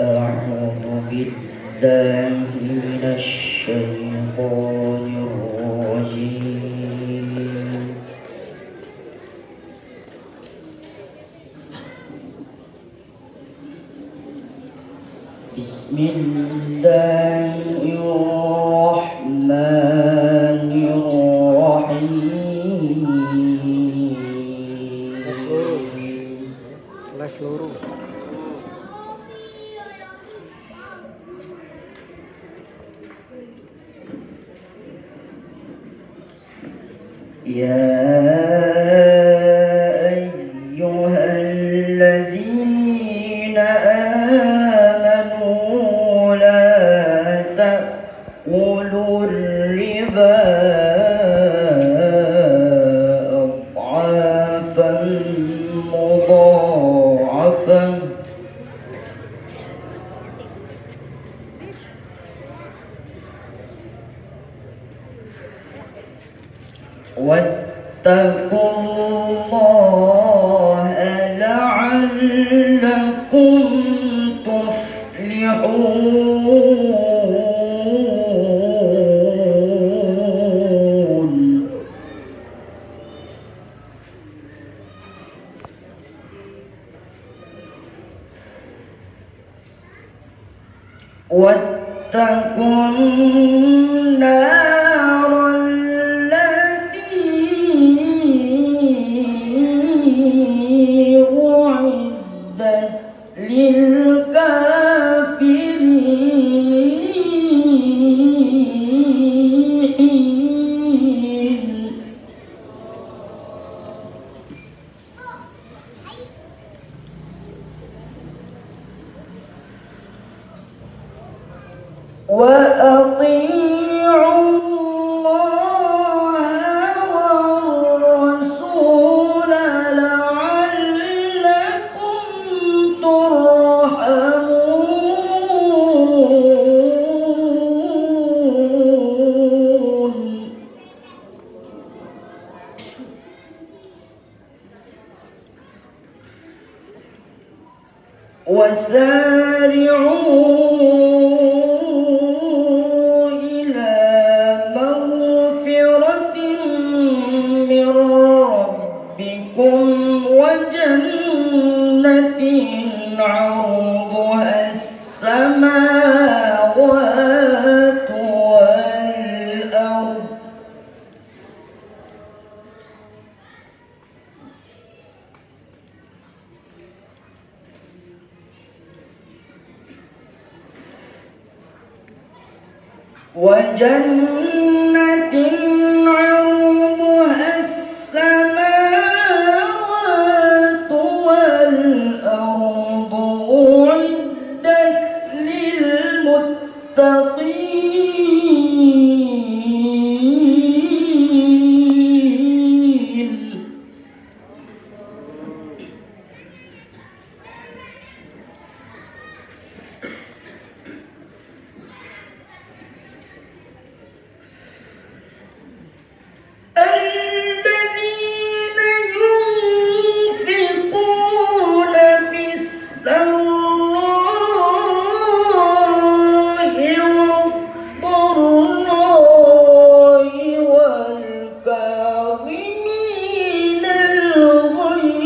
أعوذ بالله من الشيطان الرجيم بسم الله الرحمن الرحيم يا أيها الذين آمنوا لا تأكلوا الربا أضعافا مضاعفة واتقوا الله لعلكم تفلحون واتقوا النار للكافرين وأطيعوا الله والرسول لعلكم ترحمون وسارعوا إلى مغفرة من ربكم وجنة عرضها السماوات والأرض وجنة عرضها السماوات والأرض أعدت للمتقين الذين ينفقون في السراء والضراء والكاظمين الغيظ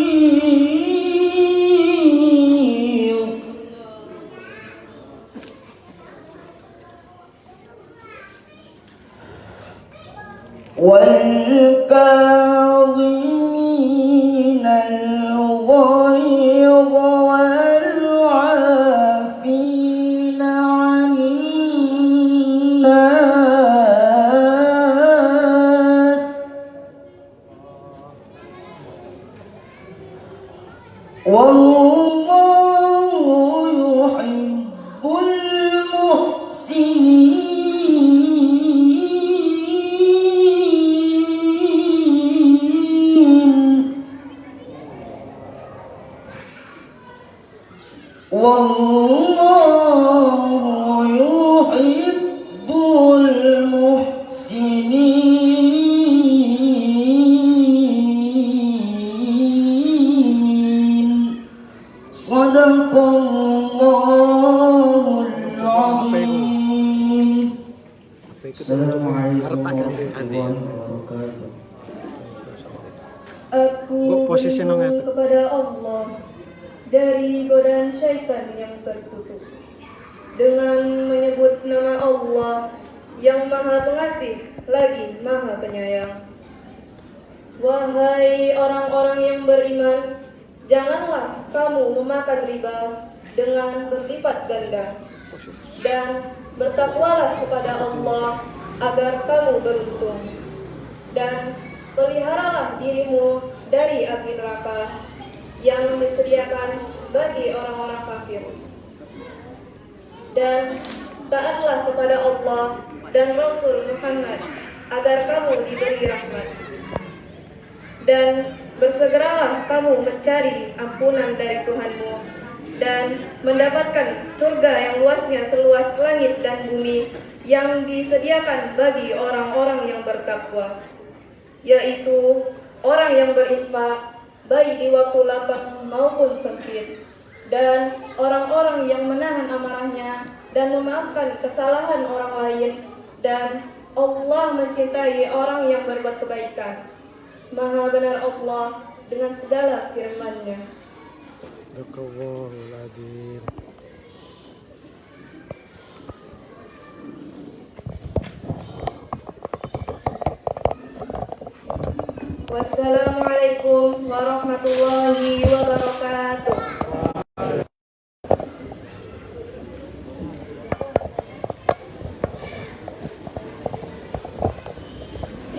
والكاظمين الغيظ والعافين عن الناس والله يحب المحسنين Sadaqallahul Azim. Assalamualaikum warahmatullahi wabarakatuh. Aku berlindung kepada Allah dari godaan syaitan yang terkutuk dengan menyebut nama Allah yang Maha Pengasih lagi Maha Penyayang. Wahai orang-orang yang beriman, janganlah kamu memakan riba dengan berlipat ganda, dan bertakwalah kepada Allah agar kamu beruntung, dan peliharalah dirimu dari api neraka yang disediakan bagi orang-orang kafir. Dan taatlah kepada Allah dan Rasul Muhammad agar kamu diberi rahmat. Dan bersegeralah kamu mencari ampunan dari Tuhanmu dan mendapatkan surga yang luasnya seluas langit dan bumi yang disediakan bagi orang-orang yang bertakwa, yaitu orang yang berinfak baik di waktu lapang maupun sempit, dan orang-orang yang menahan amarahnya dan memaafkan kesalahan orang lain, dan Allah mencintai orang yang berbuat kebaikan. Maha benar Allah dengan segala firman-Nya. Wassalamualaikum warahmatullahi wabarakatuh.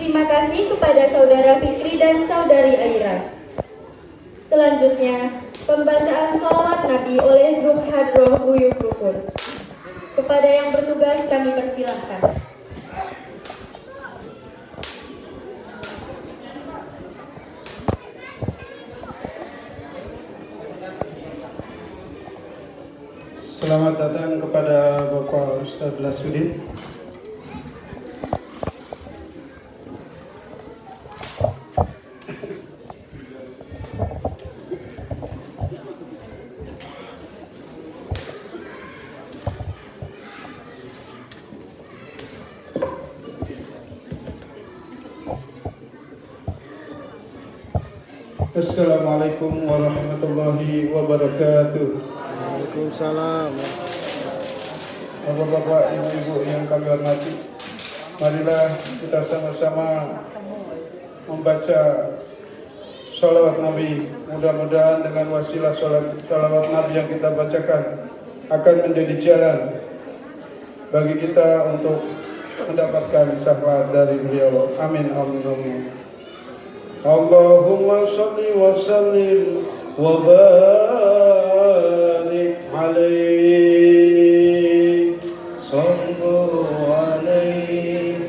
Terima kasih kepada Saudara Fikri dan Saudari Aira. Selanjutnya, pembacaan sholawat Nabi oleh grup Hadroh Buyuk Rukun. Kepada yang bertugas kami persilahkan. Selamat datang kepada Bapak Ustadz Lasudin. Assalamualaikum warahmatullahi wabarakatuh. Waalaikumsalam. Bapak-bapak, ibu-ibu yang kami hormati, marilah kita sama-sama membaca sholawat Nabi. Mudah-mudahan dengan wasilah sholawat Nabi yang kita bacakan akan menjadi jalan bagi kita untuk mendapatkan syafaat dari beliau. Amin, amin, amin. Allahumma sholli wa sallim wa barik alaihi, sallu alaihi.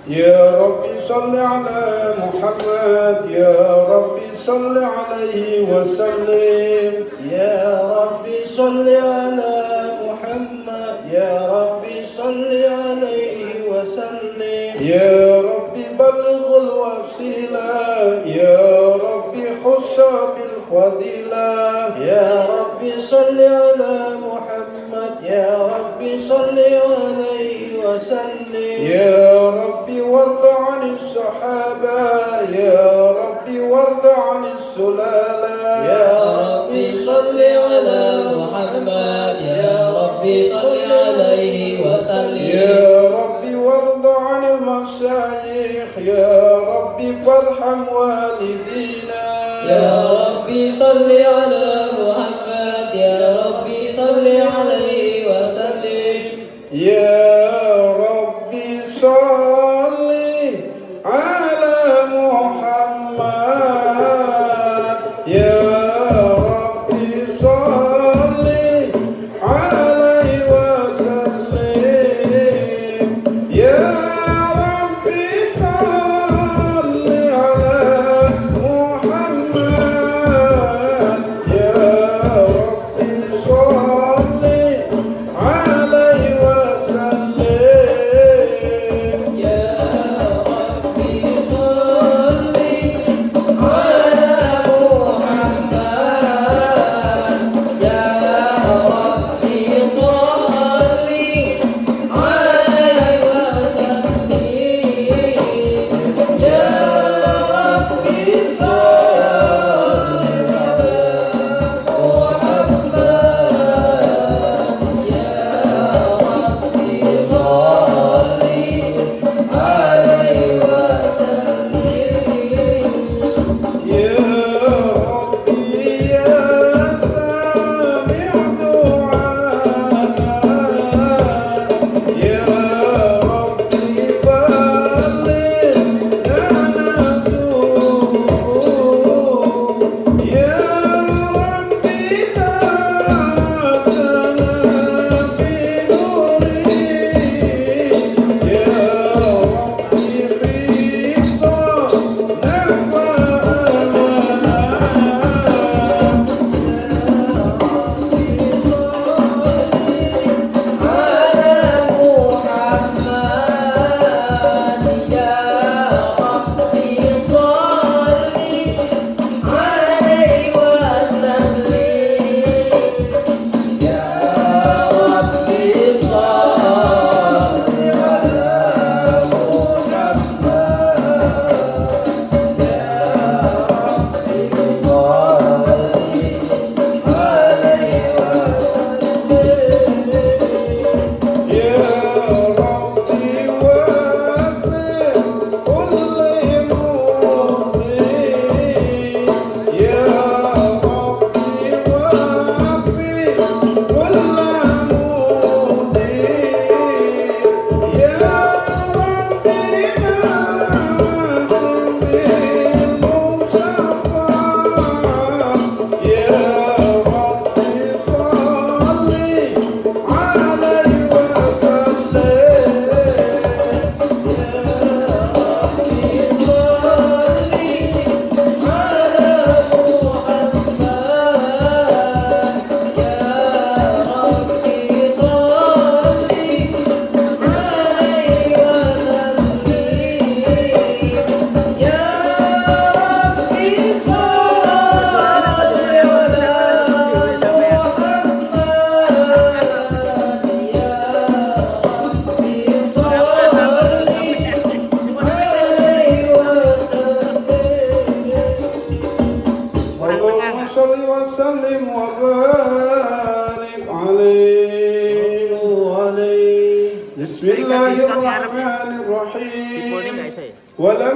Ya Rabbi salli ala Muhammad, ya Rabbi salli alaihi wa sallim. Ya Rabbi salli ala Muhammad, ya Rabbi salli alaihi wa sallim. Ya Rabbi balighul wasilah, ya Rabbi khussa bil fadilah. Ya Rabbi salli ala Muhammad, ya Rabbi salli alaihi wa sallim. Ya Rabbi warda 'anis sahaba, ya Rabbi warda 'anis sulala. Ya Rabbi salli ala Muhammad, ya Rabbi salli alaihi wa sallim. Ya Rabbi warda 'anil masyayikh, ya Rabbi farham walidina. Ya Rabbi salli ala Muhammad, ya Rabbi salli alaihi wa sallim. Ya Rabbi salli ala Muhammad, ya Rabbi salli alaihi wa sallim. Ya Rabbi salli ala Muhammad, ya Rabbi salli alaihi wa sallim.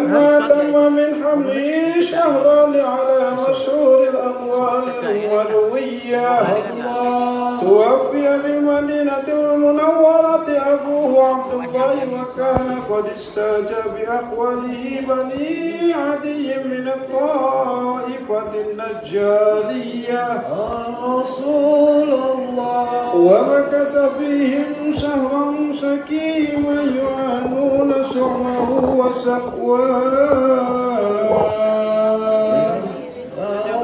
ولما تم من حمله شهرا على مشهور الأقوال الغلوية توفي بالمدينة المنورة أبوه عبد الله وكان قد استاجى بأخواله بني عدي من الطائفة النجارية رسول الله ومكث فيهم شهرا سكيما يعانون سعمه وسقواه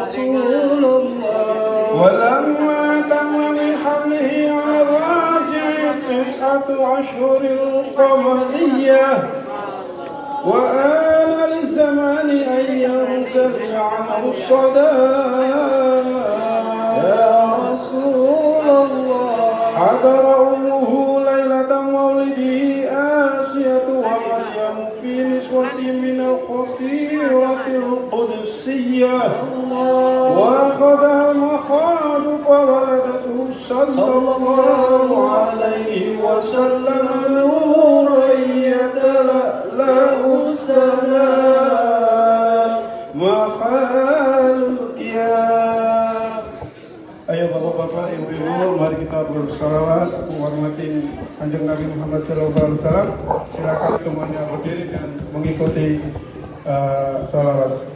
رسول الله ولما تم من حمله على الراجع 9 أشهر قمرية وآن للزمان أن ينزل عنه الصدى يا رسول الله حضر أمه ليلة مولده آسية ومريم في نسوة من الخطيرة القدسية وأخذها المخاض فولدته صلى الله عليه وسلم نورا يتلألأ السماء مخالق يا. Ayo bapak-bapak, ibu-ibu, mari kita bersalawat menghormati Kanjeng Nabi Muhammad SAW. Silakan semuanya berdiri dan mengikuti salawat.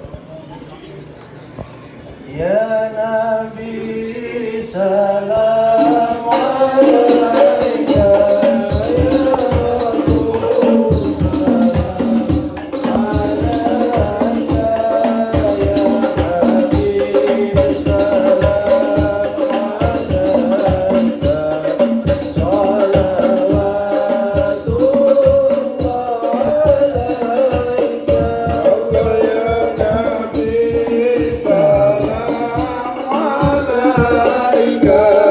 Ya Nabi salam alaika. Tiga.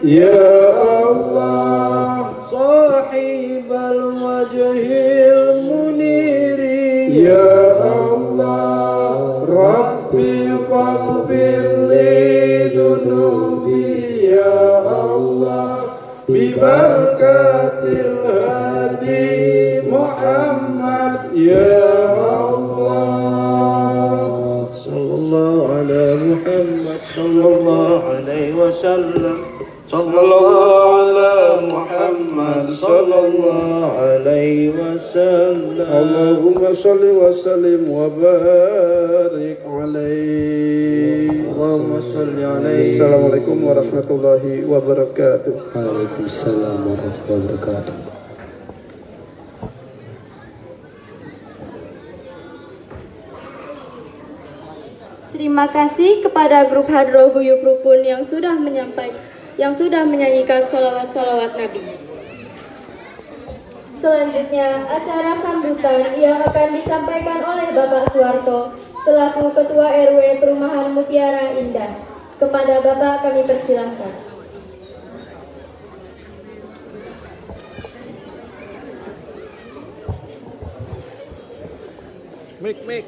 Ya Allah Sahibal wajhil muniri Ya Allah Rabbi faghfir li dunubi Ya Allah Bibarakatil hadi Muhammad Ya Allah Sallallahu ala Muhammad Sallallahu alaihi wasallam Sallallahu ala Muhammad Sallallahu alaihi wasallam Allahumma salli wa sallim wa barik alaihi Allahumma salli alaihi Assalamualaikum warahmatullahi wabarakatuh. Waalaikumsalam warahmatullahi wabarakatuh. Terima kasih kepada grup Hadroh Guyup Rukun yang sudah menyanyikan sholawat-sholawat Nabi. Selanjutnya, acara sambutan yang akan disampaikan oleh Bapak Suwarto selaku Ketua RW Perumahan Mutiara Indah. Kepada Bapak kami persilahkan. Mik.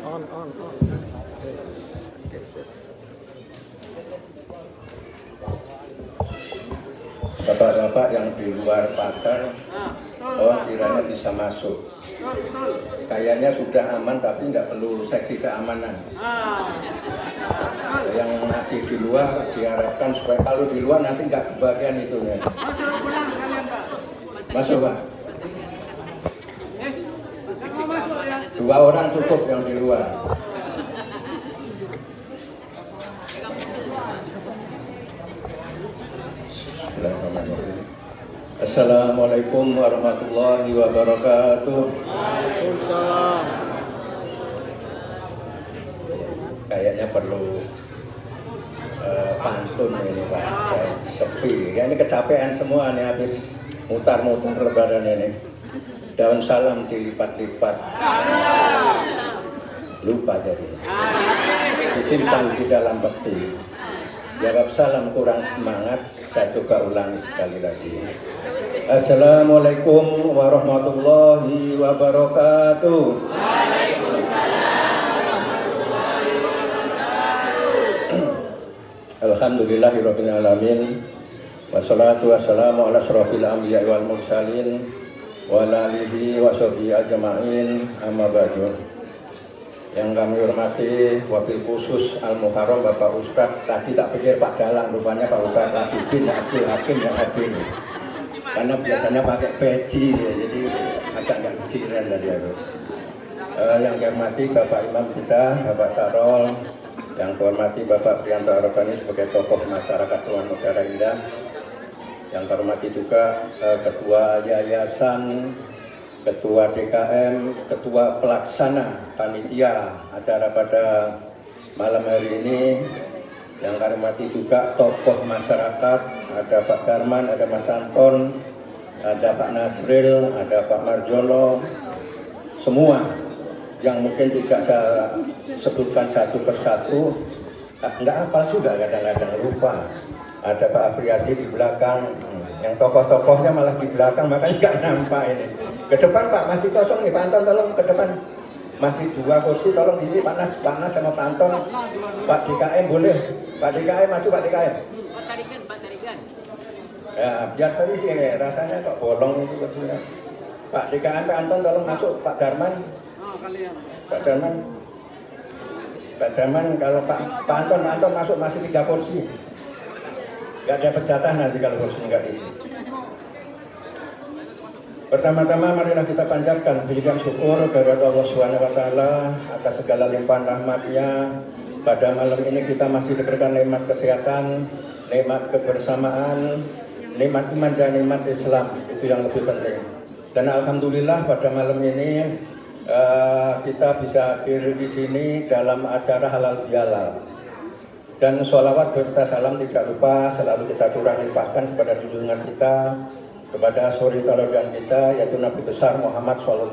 On. Yes. Okay, set. Bapak-bapak yang di luar pagar, kiranya bisa masuk. Kayaknya sudah aman, tapi nggak perlu seksi keamanan. Yang masih di luar diharapkan supaya kalau di luar nanti nggak kebagian itunya. Masuk, Pak. 2 orang cukup yang di luar. Assalamualaikum warahmatullahi wabarakatuh. Waalaikumsalam. Kayaknya perlu pantun ini Pak. Sepi. Ya, ini kecapean semua nih habis mutar-mutar lebaran ini. Daun salam dilipat-lipat. Lupa jadi. Disimpan di dalam peti. Jawab salam kurang semangat, saya coba ulangi sekali lagi. Assalamualaikum warahmatullahi wabarakatuh. Alhamdulillahirabbil alamin. Wassalatu wassalamu ala asyrofil anbiya'i wal mursalin wa ala alihi wa sahbihi ajma'in. Amma ba'du. Yang kami hormati wabil khusus Al-Muharram Bapak Ustadz, tadi tak pikir Pak Dalang, rupanya Pak Ustadz Rasidin Abdul Hakim yang hadir. Karena biasanya pakai peci, jadi agak nggak kecilan tadi aku. Yang kehormati Bapak Imam kita, Bapak Sarol, yang kehormati Bapak Priyanto Arabani sebagai tokoh masyarakat Tuan Mutiara Indah, yang kehormati juga Ketua Yayasan, Ketua DKM, Ketua Pelaksana Panitia acara pada malam hari ini, yang kami hormati juga tokoh masyarakat, ada Pak Darman, ada Mas Anton, ada Pak Nasril, ada Pak Marjono, semua yang mungkin tidak saya sebutkan satu persatu, enggak hafal juga, kadang-kadang lupa. Ada Pak Afriyadi di belakang, yang tokoh-tokohnya malah di belakang, makanya nggak nampak ini. Ke depan Pak, masih kosong nih, Pak Anton tolong ke depan. Masih 2 kursi, tolong diisi panas sama Pak Anton. Pak DKM boleh, Pak DKM maju Pak DKM. Pak Tarigan. Ya, biar tadi sih rasanya kok bolong itu kursinya. Pak DKM, Pak Anton tolong masuk, Pak Darman. Pak Darman. Pak Darman, kalau Pak Anton masuk masih 3 kursi. Gak ada pejatah nanti kalau kursinya nggak diisi. Pertama-tama marilah kita panjatkan pujian syukur kepada Allah SWT atas segala limpahan rahmat-Nya. Pada malam ini kita masih diberikan nikmat kesehatan, nikmat kebersamaan, nikmat iman dan nikmat Islam, itu yang lebih penting. Dan alhamdulillah pada malam ini kita bisa hadir di sini dalam acara halal bihalal. Dan sholawat berserta salam tidak lupa selalu kita curah limpahkan kepada junjungan kita, kepada suri tauladan kita, yaitu Nabi besar Muhammad SAW.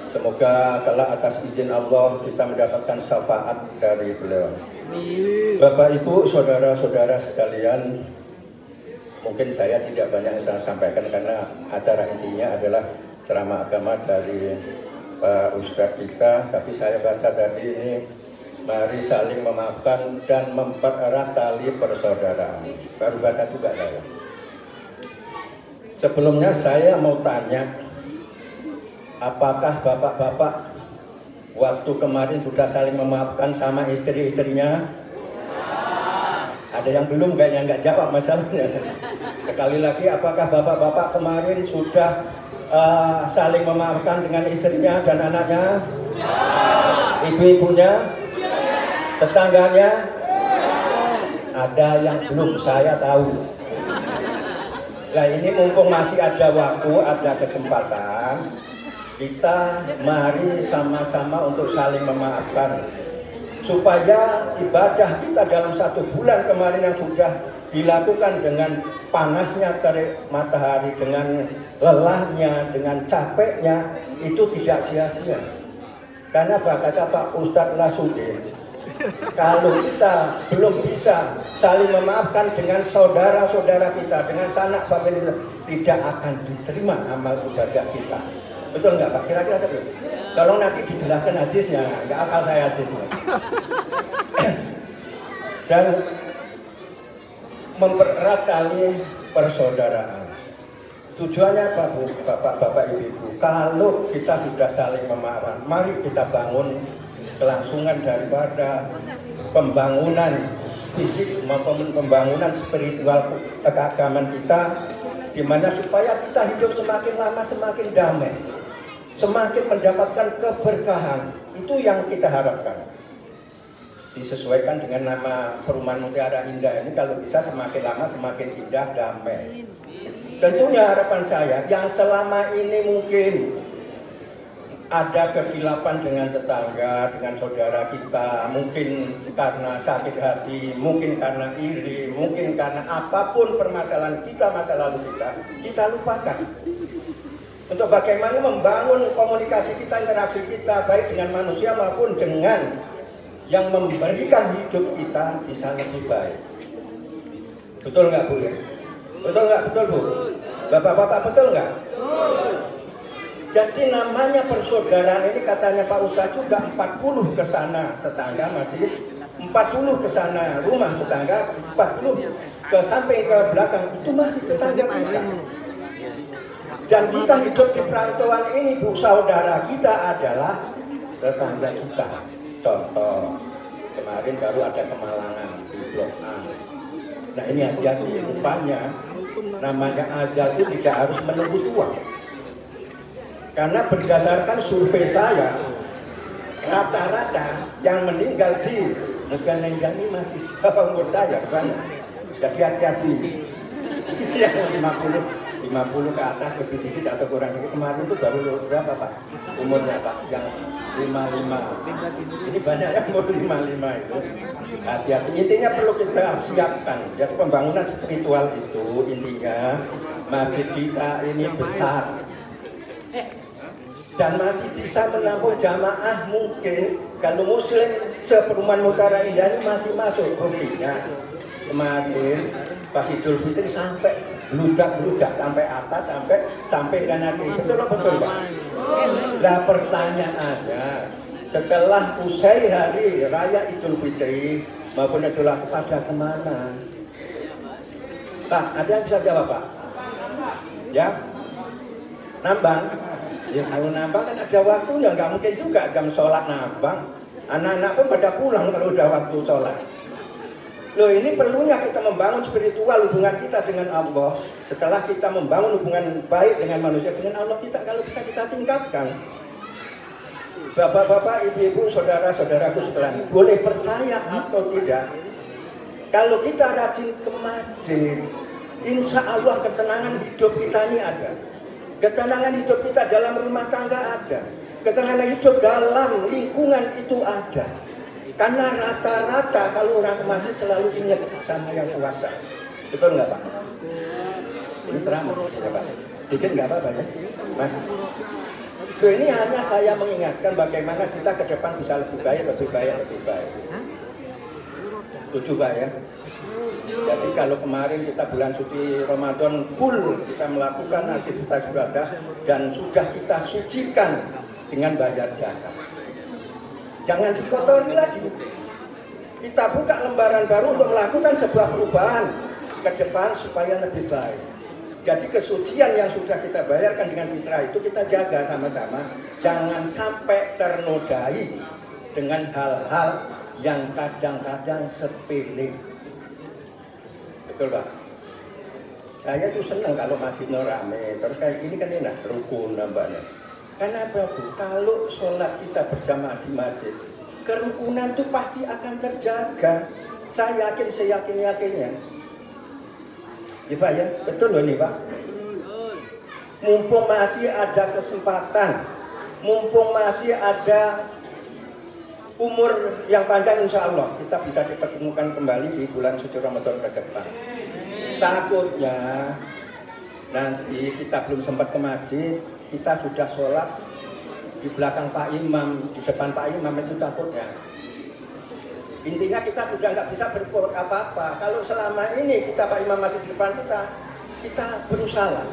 Semoga kelak atas izin Allah kita mendapatkan syafaat dari beliau. Bapak Ibu, saudara-saudara sekalian, mungkin saya tidak banyak yang saya sampaikan karena acara intinya adalah ceramah agama dari Pak Ustadz kita, tapi saya baca tadi ini, mari saling memaafkan dan mempererat tali persaudaraan. Baru baca juga saya. Sebelumnya saya mau tanya, apakah bapak-bapak waktu kemarin sudah saling memaafkan sama istri-istrinya? Ada yang belum, kayaknya nggak jawab masalahnya. Sekali lagi, apakah bapak-bapak kemarin sudah saling memaafkan dengan istrinya dan anaknya? Ibu-ibunya? Tetangganya? Ada yang belum, saya tahu. Nah ini mumpung masih ada waktu, ada kesempatan, kita mari sama-sama untuk saling memaafkan supaya ibadah kita dalam 1 bulan kemarin yang sudah dilakukan dengan panasnya terik matahari, dengan lelahnya, dengan capeknya, itu tidak sia-sia. Karena kata Pak Ustadz Lasudin, kalau kita belum bisa saling memaafkan dengan saudara-saudara kita, dengan sanak famili kita, tidak akan diterima amal ibadah kita. Betul nggak Pak? Kira-kira seperti itu. Tolong nanti dijelaskan hadisnya, nggak akal saya hadisnya. Dan mempererat tali persaudaraan. Tujuannya apa Bu, Bapak, Ibu? Kalau kita sudah saling memaafkan, mari kita bangun kelangsungan daripada pembangunan fisik maupun pembangunan spiritual keagamaan kita, di mana supaya kita hidup semakin lama semakin damai, semakin mendapatkan keberkahan. Itu yang kita harapkan. Disesuaikan dengan nama Perumahan Mutiara Indah ini, kalau bisa semakin lama semakin indah, damai. Tentunya harapan saya yang selama ini mungkin ada kekhilafan dengan tetangga, dengan saudara kita, mungkin karena sakit hati, mungkin karena iri, mungkin karena apapun permasalahan kita, masa lalu kita lupakan. Untuk bagaimana membangun komunikasi kita, interaksi kita, baik dengan manusia maupun dengan yang memberikan hidup kita bisa lebih baik. Betul nggak Bu ya? Betul nggak? Betul Bu? Bapak-bapak betul nggak? Jadi namanya persaudaraan ini katanya Pak Ustadz juga 40 ke sana tetangga masih 40 ke sana rumah tetangga, 40 ke samping ke belakang itu masih tetangga kita. Dan kita hidup di perantauan ini Bu, saudara kita adalah tetangga kita. Contoh kemarin baru ada kemalangan di Blok A. Nah ini hati-hati, rupanya namanya ajal itu tidak harus menunggu tua. Karena berdasarkan survei saya, rata-rata yang meninggal di negara ini masih umur saya, bukan? Jadi hati-hati. Yang 50 ke atas lebih dikit atau kurang dikit. Kemarin itu baru berapa Pak? Umurnya Pak? Yang 55. Ini banyak yang umur 55 itu. Hati-hati. Intinya perlu kita siapkan. Jadi pembangunan spiritual itu intinya masjid kita ini besar. Dan masih bisa menampung jamaah mungkin kalau muslim seperumahan Mutiara Indah ini masih masuk. Buktinya kemarin pas Idul Fitri sampai bludak sampai atas sampai kanan kiri. Betul Pak? Nah pertanyaannya, setelah usai hari raya Idul Fitri maupun Idul Adha pada kemana? Pak, ada yang bisa jawab Pak? Ya? Nambang? Ya kalau nambang kan ada waktunya, nggak mungkin juga jam sholat nambang. Anak-anak pun pada pulang kalau udah waktu sholat. Loh ini perlunya kita membangun spiritual hubungan kita dengan Allah. Setelah kita membangun hubungan baik dengan manusia, dengan Allah kita kalau bisa kita tingkatkan. Bapak-bapak, ibu-ibu, saudara-saudaraku sekalian, boleh percaya atau tidak, kalau kita rajin ke masjid, insya Allah ketenangan hidup kita ini ada. Ketenangan hidup kita dalam rumah tangga ada. Ketenangan hidup dalam lingkungan itu ada. Karena rata-rata kalau orang ke masjid selalu ingat sama yang kuasa. Betul nggak Pak? Ini terang ya Pak? Dikit nggak apa-apa ya? Mas? Loh, ini hanya saya mengingatkan bagaimana kita ke depan bisa lebih baik. Setuju Pak ya? Jadi kalau kemarin kita bulan suci Ramadan full kita melakukan aktivitas ibadah dan sudah kita sucikan dengan bayar zakat. Jangan dikotori lagi. Kita buka lembaran baru untuk melakukan sebuah perubahan ke depan supaya lebih baik. Jadi kesucian yang sudah kita bayarkan dengan fitrah itu kita jaga sama-sama. Jangan sampai ternodai dengan hal-hal yang kadang-kadang sepele. Betul Pak? Saya tuh senang kalau masjidnya rame. Terus kayak gini kan enak, rukun nambahnya. Karena apa Bu? Kalau sholat kita berjamaah di masjid, kerukunan itu pasti akan terjaga. Saya yakin, seyakin-yakinnya. Ya Pak ya, betul loh nih Pak. Mumpung masih ada kesempatan, mumpung masih ada umur yang panjang, insya Allah kita bisa dipertemukan kembali di bulan suci Ramadan ke depan. Takutnya nanti kita belum sempat ke masjid, kita sudah sholat di belakang Pak Imam, di depan Pak Imam, itu takutnya. Intinya kita sudah nggak bisa berbuat apa-apa. Kalau selama ini kita Pak Imam masih di depan kita berusaha.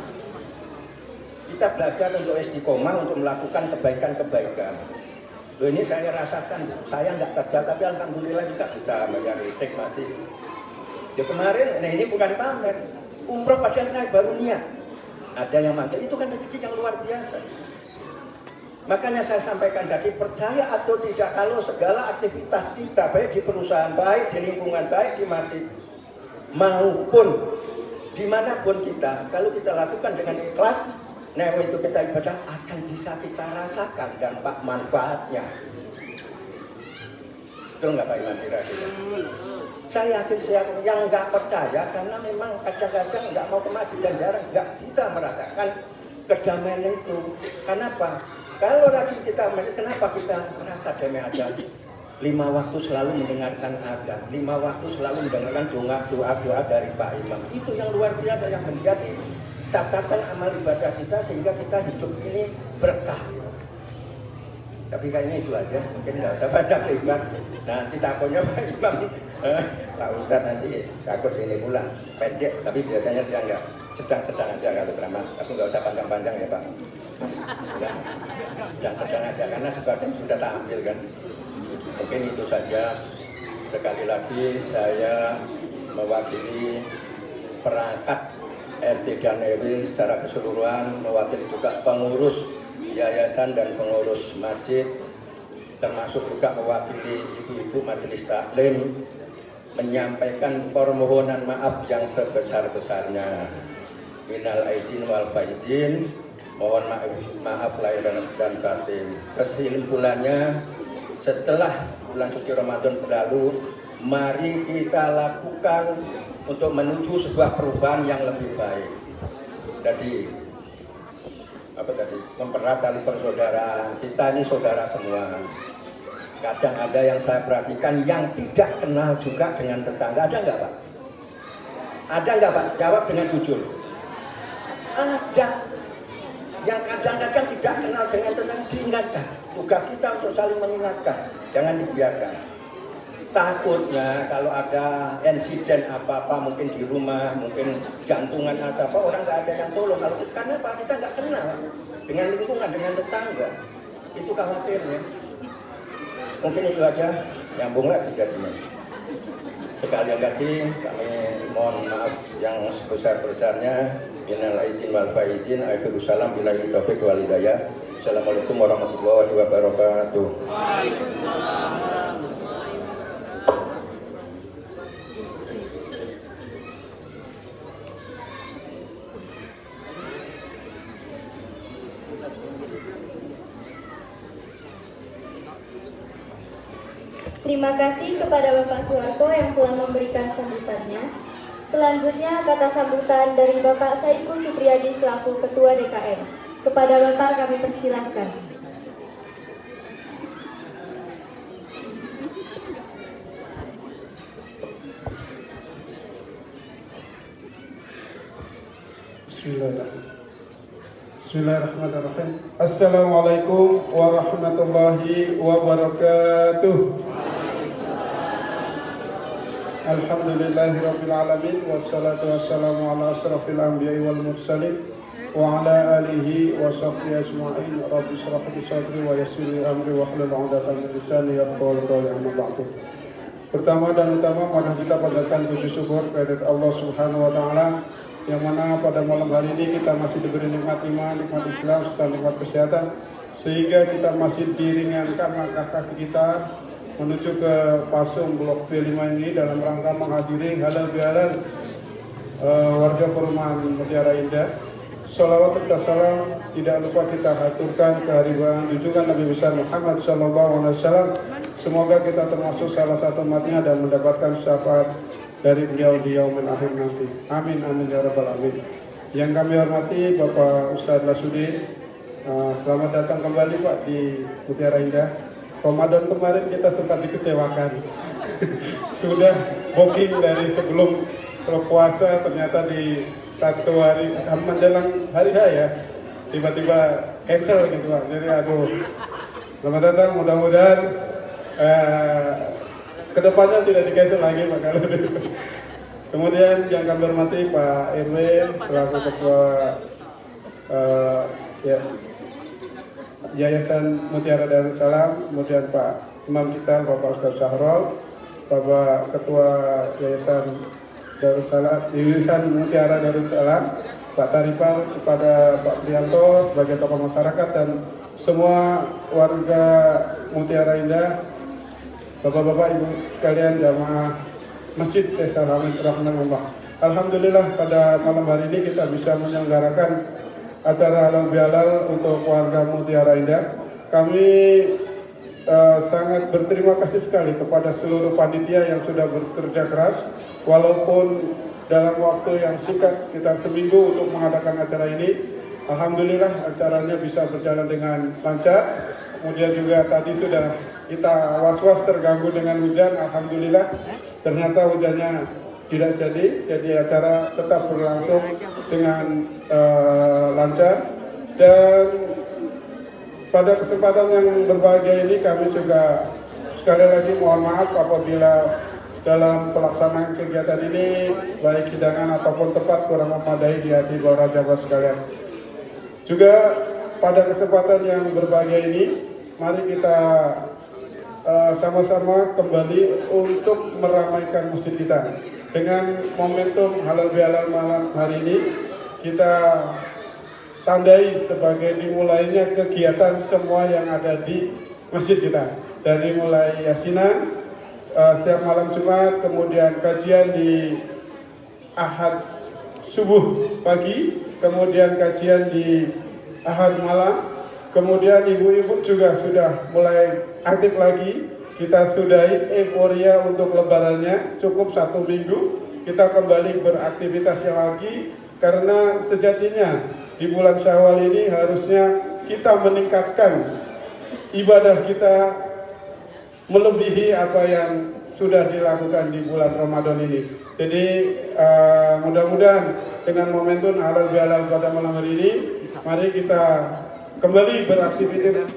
Kita belajar untuk istiqomah, untuk melakukan kebaikan-kebaikan. Loh, ini saya rasakan, saya nggak kerja tapi alhamdulillah kita bisa bayar listrik masih. Ya kemarin, nah ini bukan pamer, umroh padahal saya baru niat. Ada yang manggil, itu kan rezeki yang luar biasa. Makanya saya sampaikan tadi, percaya atau tidak, kalau segala aktivitas kita, baik di perusahaan, baik di lingkungan, baik di masjid, maupun dimanapun kita, kalau kita lakukan dengan ikhlas, nah itu kita ibadah akan bisa kita rasakan dampak manfaatnya. Betul nggak Pak Imam kira-kira? Saya yakin yang nggak percaya karena memang kadang-kadang nggak mau ke masjid dan jarang nggak bisa merasakan kedamaian itu. Kenapa? Kalau rajin kita, kenapa kita merasa damai aja? 5 waktu selalu mendengarkan azan, 5 waktu selalu mendengarkan doa dari Pak Imam. Itu yang luar biasa yang menjadi catatan amal ibadah kita sehingga kita hidup ini berkah. Tapi kayaknya itu aja, mungkin nggak usah baca lebar. Nanti takutnya Pak Imam, Pak Ustadz nanti takut ini pulang pendek, tapi biasanya dia nggak sedang-sedang aja kalau ceramah. Tapi nggak usah panjang-panjang ya Pak. Sedang-sedang aja karena sebagian sudah tampil kan. Mungkin itu saja. Sekali lagi saya mewakili perangkat RT dan RW secara keseluruhan, mewakili juga pengurus yayasan dan pengurus masjid, termasuk juga mewakili ibu-ibu majelis taklim, menyampaikan permohonan maaf yang sebesar-besarnya. Minal aidin wal faizin, mohon maaf lahir dan batin. Kesimpulannya, setelah bulan suci Ramadan berlalu, mari kita lakukan untuk menuju sebuah perubahan yang lebih baik. Jadi mempererat tali persaudaraan. Kita ini saudara semua. Kadang ada yang saya perhatikan yang tidak kenal juga dengan tetangga. Ada nggak Pak? Ada nggak Pak? Jawab dengan jujur. Ada. Yang kadang-kadang tidak kenal dengan tetangga, diingatkan. Tugas kita untuk saling mengingatkan. Jangan dibiarkan. Takutnya kalau ada insiden apa-apa, mungkin di rumah, mungkin jantungan atau apa, orang nggak ada yang tolong. Kalau karena apa? Kita nggak kenal dengan lingkungan, dengan tetangga. Itu khawatirnya. Mungkin itu aja, nyambung lagi jadinya. Sekali lagi kami mohon maaf yang sebesar-besarnya. Minal aidin wal faizin, akhiru salam billahi taufiq wal hidayah. Assalamualaikum warahmatullahi wabarakatuh. Waalaikumsalam. Terima kasih kepada Bapak Suwarto yang telah memberikan sambutannya. Selanjutnya kata sambutan dari Bapak Saiku Supriyadi selaku Ketua DKM. Kepada Bapak kami persilahkan. Bismillahirrahmanirrahim. Bismillahirrahmanirrahim. Assalamualaikum warahmatullahi wabarakatuh. Alhamdulillahirabbil alamin wassalatu wassalamu ala asrofil anbiya'i wal mursalin wa ala alihi wa sahbihi ajma'in. Rabbi shrah li sadri wa yassir li amri wahlul 'uqdatam min lisani yafqahu qawli. Amma ba'du. Pertama dan utama mari kita panjatkan puji syukur kepada Allah Subhanahu wa taala yang mana pada malam hari ini kita masih diberi nikmat iman, nikmat Islam, serta nikmat kesehatan, sehingga kita masih diringankan langkah kaki kita menuju ke Pasung Blok B5 ini dalam rangka menghadiri halal bihalal warga perumahan Mutiara Indah. Sholawat serta salam tidak lupa kita haturkan kehadiran junjungan Nabi besar Muhammad SAW. Semoga kita termasuk salah satu umatnya dan mendapatkan syafaat dari beliau di yaumil akhir nanti. Amin amin ya rabbal alamin. Yang kami hormati Bapak Ustadz Lasudin, selamat datang kembali Pak di Mutiara Indah. Ramadan kemarin kita sempat dikecewakan. Sudah booking dari sebelum puasa, ternyata di satu hari menjelang hari H ya, tiba-tiba cancel gitu Pak. Jadi aduh, selamat datang, mudah-mudahan kedepannya tidak di-cancel lagi Pak. Kemudian yang kami hormati Pak RW selaku ketua Yayasan Mutiara Darussalam, kemudian Pak Imam kita Bapak Ustaz Syahrul, Bapak Ketua Yayasan Darussalam, Yayasan Mutiara Darussalam, Pak Taripal, kepada Pak Prianto sebagai tokoh masyarakat dan semua warga Mutiara Indah, Bapak-bapak, Ibu sekalian jamaah Masjid Syekh Salahuddin rahimahullah. Alhamdulillah pada malam hari ini kita bisa menyelenggarakan acara halal bihalal untuk warga Mutiara Indah. Kami sangat berterima kasih sekali kepada seluruh panitia yang sudah bekerja keras, walaupun dalam waktu yang singkat sekitar seminggu untuk mengadakan acara ini. Alhamdulillah acaranya bisa berjalan dengan lancar. Kemudian juga tadi sudah kita was-was terganggu dengan hujan. Alhamdulillah ternyata hujannya tidak jadi acara tetap berlangsung dengan lancar. Dan pada kesempatan yang berbahagia ini kami juga sekali lagi mohon maaf apabila dalam pelaksanaan kegiatan ini baik hidangan ataupun tempat kurang memadai di hati para jamaah sekalian. Juga pada kesempatan yang berbahagia ini, mari kita sama-sama kembali untuk meramaikan masjid kita. Dengan momentum halal bihalal malam hari ini, kita tandai sebagai dimulainya kegiatan semua yang ada di masjid kita. Dari mulai yasinan setiap malam Jumat, kemudian kajian di Ahad subuh pagi, kemudian kajian di Ahad malam, kemudian ibu-ibu juga sudah mulai aktif lagi. Kita sudahi euforia untuk lebarannya, cukup 1 minggu kita kembali beraktivitas lagi, karena sejatinya di bulan Syawal ini harusnya kita meningkatkan ibadah kita melebihi apa yang sudah dilakukan di bulan Ramadan ini. Jadi mudah-mudahan dengan momentum halal bihalal pada malam hari ini, mari kita kembali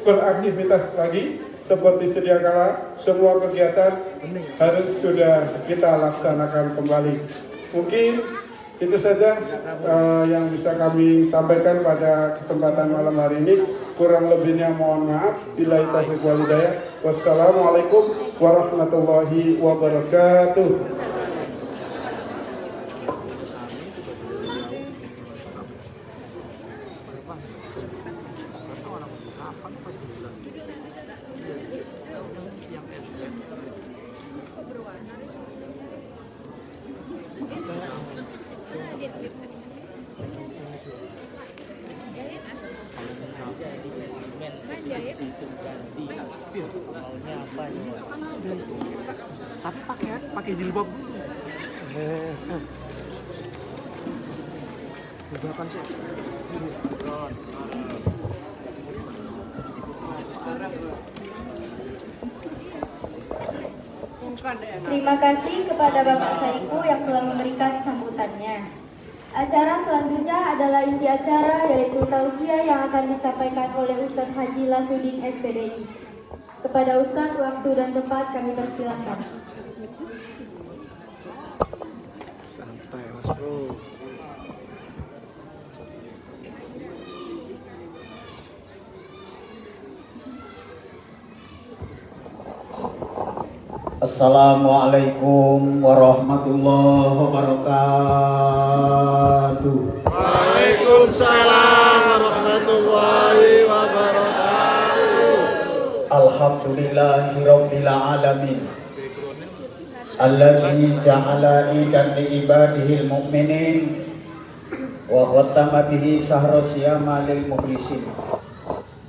beraktivitas lagi seperti sedia kala. Semua kegiatan harus sudah kita laksanakan kembali. Mungkin itu saja yang bisa kami sampaikan pada kesempatan malam hari ini. Kurang lebihnya mohon maaf. Billahi taufiq wal hidayah. Wassalamualaikum warahmatullahi wabarakatuh. Tapi pakai jilbab dulu. Jilbaban sih. Terima kasih kepada Bapak Saiku yang telah memberikan sambutannya. Acara selanjutnya adalah inti acara, yaitu tausiah yang akan disampaikan oleh Ustadz Haji Lasudin SPDI. Kepada Ustadz, waktu dan tempat kami persilahkan. Santai Mas Bro. Assalamualaikum warahmatullahi wabarakatuh. Waalaikumsalam warahmatullahi wabarakatuh. Alhamdulillahirabbil alamin. Alladzi ja'ala idan li ibadihil mu'minin wa khatama bihi syahra siyama lil mukhlisin.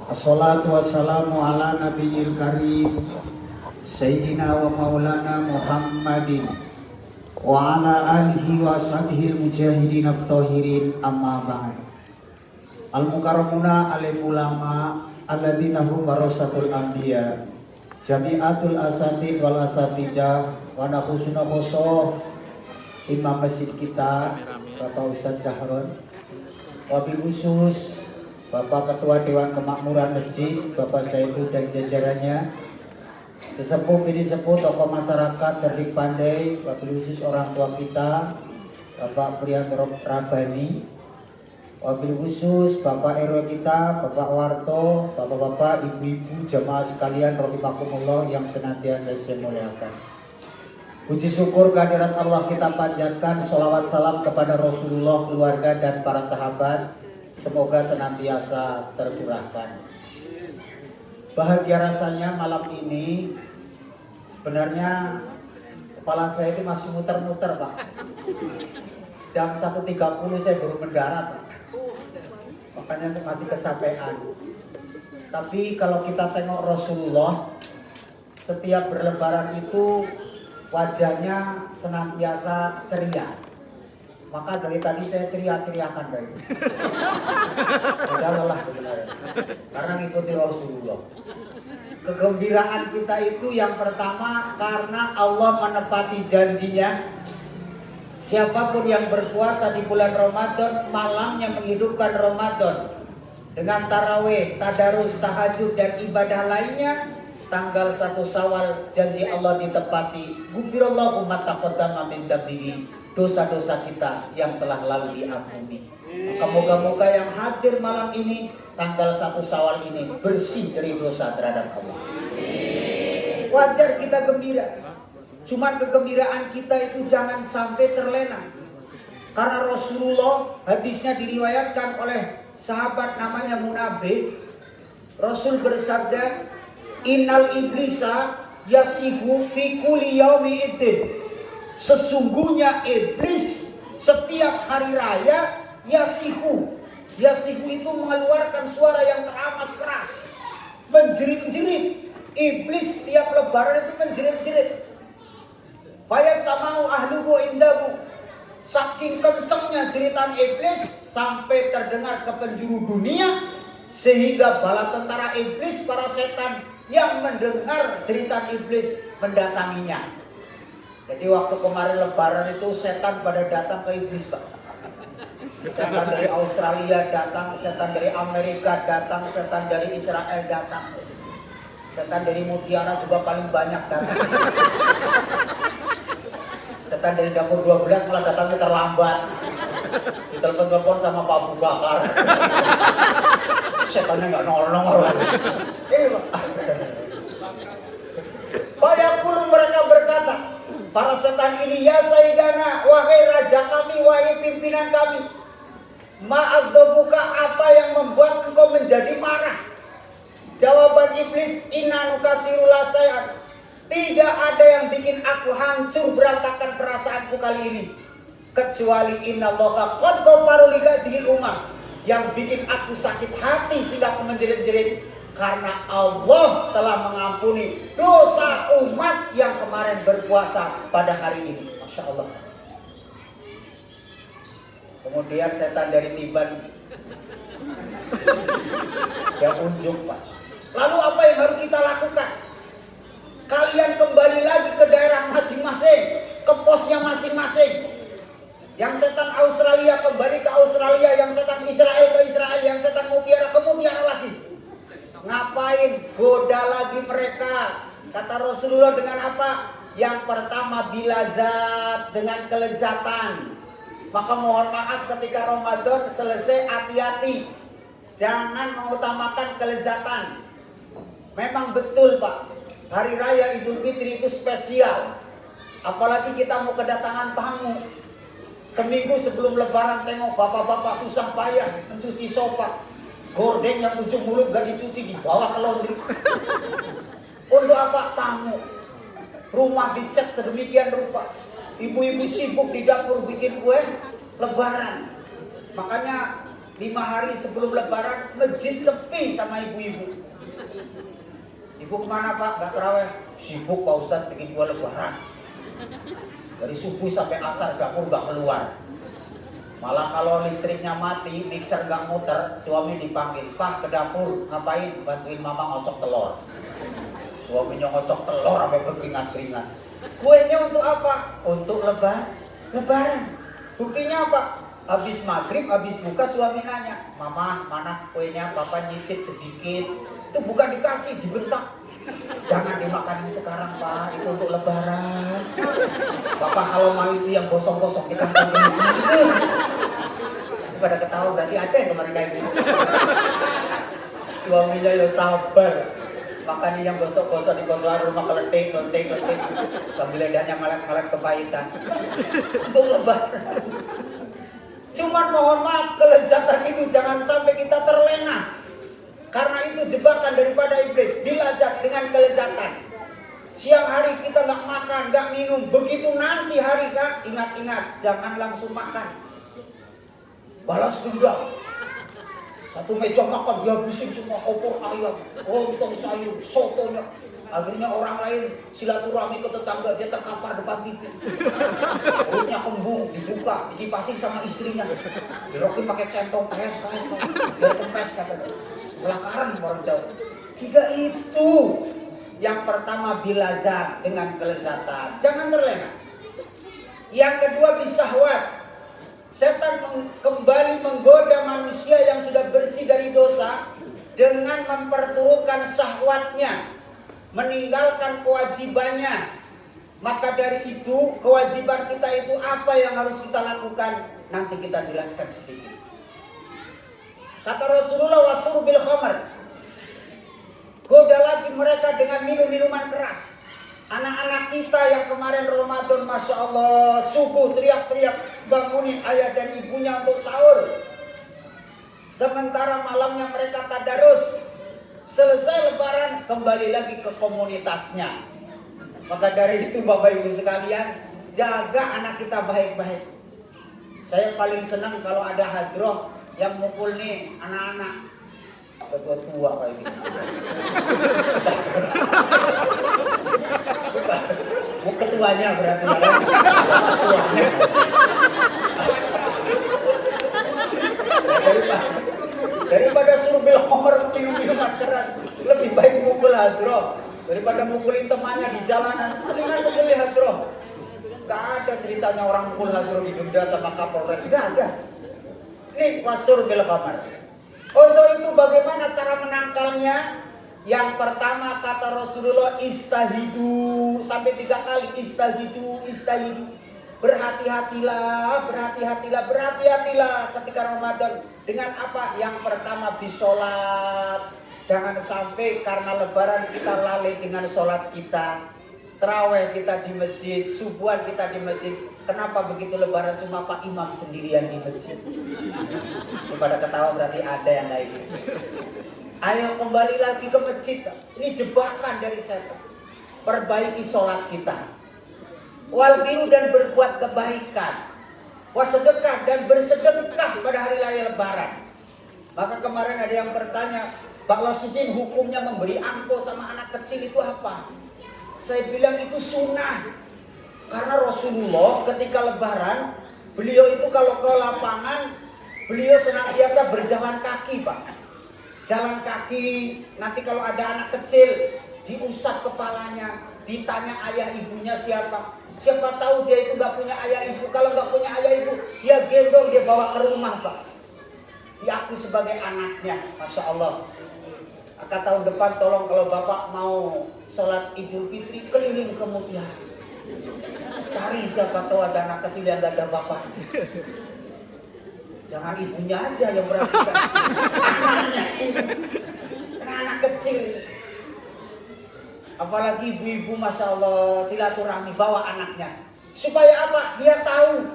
Assalatu wassalamu ala nabiyil karim Sayyidina wa maulana Muhammadin wa ala alihi wa sahbihi mujahidin aftahirin amma ba'd. Al-mukarramuna alim ulama alladzina hum warasatul anbiya jami'atul asatid wal asatidah wa nakhusuna khosoh imam masjid kita Bapak Ustadz Zahron, wabil khusus Bapak Ketua Dewan Kemakmuran Masjid Bapak Saiful dan jajarannya, sesepuh ini sepuh tokoh masyarakat cerdik pandai, wabil khusus orang tua kita Bapak Priyanto Rabani, wabil khusus Bapak RW kita Bapak Warto, bapak-bapak, ibu-ibu, jamaah sekalian rahimakumullah yang senantiasa saya muliakan. Puji syukur kehadirat Allah kita panjatkan, sholawat salam kepada Rasulullah, keluarga dan para sahabat, semoga senantiasa tercurahkan. Bahagia rasanya malam ini. Sebenarnya kepala saya itu masih muter-muter, Pak. Jam 1.30 saya baru mendarat, Pak. Makanya saya masih kecapean. Tapi kalau kita tengok Rasulullah, setiap berlebaran itu wajahnya senantiasa ceria. Maka dari tadi saya ceria-ceriakan guys. Udah lelah sebenarnya. Karena ngikuti Rasulullah. Kegembiraan kita itu yang pertama karena Allah menepati janjinya. Siapapun yang berpuasa di bulan Ramadan, malamnya menghidupkan Ramadan dengan tarawih, tadarus, tahajud dan ibadah lainnya, tanggal 1 Syawal janji Allah ditepati. Ghufirallahu ma taqaddama min dzambihi, dosa-dosa kita yang telah lalu diampuni. Maka moga-moga yang hadir malam ini tanggal 1 Syawal ini bersih dari dosa terhadap Allah. Wajar kita gembira. Cuman kegembiraan kita itu jangan sampai terlena. Karena Rasulullah, hadisnya diriwayatkan oleh sahabat namanya Munabih. Rasul bersabda, innal iblisa yasihu fi kulli yaumi idin. Sesungguhnya iblis setiap hari raya yasihu. Yasihu itu mengeluarkan suara yang teramat keras, menjerit-jerit. Iblis tiap lebaran itu menjerit-jerit. Fayasamau ahluhu indahu. Saking kencengnya jeritan iblis sampai terdengar ke penjuru dunia, sehingga bala tentara iblis, para setan yang mendengar jeritan iblis mendatanginya. Jadi waktu kemarin lebaran itu setan pada datang ke iblis, Pak. Setan dari Australia datang, setan dari Amerika datang, setan dari Israel datang. Setan dari Mutiara juga paling banyak datang. Setan dari dapur 12 malah datangnya terlambat. Ditelepon-telepon sama Pak Abu Bakar. Setannya nggak nongol-nongol. Bayakulu mereka berkata, para setan ini, ya Sayyidana, wahai raja kami, wahai pimpinan kami, ma'adzabuka, apa yang membuat engkau menjadi marah? Jawaban iblis, inna nukasiru la say'an. Tidak ada yang bikin aku hancur berantakan perasaanku kali ini, kecuali innallaha qad ghafara li hadhil ummah. Yang bikin aku sakit hati sehingga aku menjerit-jerit, karena Allah telah mengampuni dosa umat yang kemarin berpuasa pada hari ini. Masya Allah. Kemudian setan dari Tiban yang unjuk, Pak. Lalu apa yang harus kita lakukan? Kalian kembali lagi ke daerah masing-masing, ke posnya masing-masing. Yang setan Australia kembali ke Australia, yang setan Israel ke Israel, yang setan mutiara ke mutiara lagi. Ngapain? Goda lagi mereka. Kata Rasulullah dengan apa? Yang pertama bilazat, dengan kelezatan. Maka mohon maaf ketika Ramadan selesai, hati-hati. Jangan mengutamakan kelezatan. Memang betul Pak, Hari Raya Idul Fitri itu spesial. Apalagi kita mau kedatangan tamu. Seminggu sebelum Lebaran tengok bapak-bapak susah payah mencuci sofa. Gorden yang 7 mulut gak dicuci dibawa ke laundry. Untuk apa? Tamu. Rumah dicat sedemikian rupa. Ibu-ibu sibuk di dapur bikin kue Lebaran. Makanya 5 hari sebelum Lebaran masjid sepi sama ibu-ibu. Ibu kemana Pak? Gak terawih. Sibuk Pak Ustadz bikin kue Lebaran. Dari subuh sampai asar dapur gak keluar. Malah kalau listriknya mati, mixer gak muter, suami dipanggil, Pak ke dapur, ngapain? Bantuin mama ngocok telur. Suaminya ngocok telur sampai berkeringat-keringat. Kuenya untuk apa? Untuk lebaran. Buktinya apa? Habis maghrib, habis buka suami nanya, Mama mana kuenya? Papa nyicip sedikit. Itu bukan dikasih, dibentak. Jangan dimakanin sekarang Pak, itu untuk Lebaran. Bapak kalau mau itu yang gosong-gosong kita makan di sini. Pada ketawa berarti ada yang kemarin kayak gitu. Suaminya ya sabar. Makan yang gosok-gosok di kosan rumah keletik. Sambil lidahnya malak-malak kepahitan. Untuk Lebaran. Cuman mohon maaf, kelezatan itu jangan sampai kita terlena. Karena itu jebakan daripada iblis. Bilazat dengan kelezatan. Siang hari kita nggak makan, nggak minum. Begitu nanti hari Kak, ingat-ingat, jangan langsung makan. Balas dendam. Satu meja makan dihabisin semua, opor ayam, lontong sayur, sotonya. Akhirnya orang lain silaturahmi ke tetangga, dia terkapar depan TV. Perutnya kembung, dibuka, dikipasin sama istrinya. Dirokin pakai centong, kayak biar kempes katanya. Pelakaran orang Jawa. Tidak itu. Yang pertama bilazat dengan kelezatan. Jangan terlena. Yang kedua bisahwat. Setan kembali menggoda manusia yang sudah bersih dari dosa dengan memperturutkan syahwatnya, meninggalkan kewajibannya. Maka dari itu kewajiban kita itu apa yang harus kita lakukan? Nanti kita jelaskan sedikit. Kata Rasulullah wasur bil khamar. Goda lagi mereka dengan minum-minuman keras. Anak-anak kita yang kemarin Ramadan Masya Allah subuh teriak-teriak bangunin ayah dan ibunya untuk sahur. Sementara malamnya mereka tadarus. Selesai Lebaran kembali lagi ke komunitasnya. Maka dari itu Bapak Ibu sekalian, jaga anak kita baik-baik. Saya paling senang kalau ada hadroh yang mukul nih anak-anak tua kayak gini. Suka. Mau ketuanya berarti ya. Daripada suruh bil homer minum-minuman keras, lebih baik mukul hadroh daripada mukulin temannya di jalanan. Mendingan mukulin hadroh. Gak ada ceritanya orang mukul hadroh didenda sama Kapolres, gak ada. Ini wasur bil khamar. Untuk itu bagaimana cara menangkalnya? Yang pertama kata Rasulullah istahidu, sampai 3 kali istahidu. Berhati-hatilah ketika Ramadan. Dengan apa? Yang pertama bisolat. Jangan sampai karena Lebaran kita lalai dengan sholat kita. Terawih kita di masjid, subuhan kita di masjid. Kenapa begitu Lebaran cuma Pak Imam sendirian di masjid? Pada ketawa berarti ada yang kayak gitu. Ayo kembali lagi ke masjid. Ini jebakan dari setan. Perbaiki sholat kita. Wal biru dan berbuat kebaikan. Wasedekah dan bersedekah pada hari raya Lebaran. Maka kemarin ada yang bertanya, Pak Lasudin hukumnya memberi angpau sama anak kecil itu apa? Saya bilang itu sunnah. Karena Rasulullah ketika Lebaran, beliau itu kalau ke lapangan, beliau senantiasa berjalan kaki Pak. Jalan kaki, nanti kalau ada anak kecil, diusap kepalanya, ditanya ayah ibunya siapa. Siapa tahu dia itu nggak punya ayah ibu. Kalau nggak punya ayah ibu, dia gendong, dia bawa ke rumah, Pak. Diakui sebagai anaknya, Masya Allah. Maka tahun depan tolong kalau Bapak mau sholat Idul Fitri keliling ke Mutiara. Cari siapa tahu ada anak kecil yang gak ada bapak. Jangan ibunya aja yang berarti anaknya ini. Karena anak kecil. Apalagi ibu-ibu Masya Allah silaturahmi bawa anaknya. Supaya apa? Dia tahu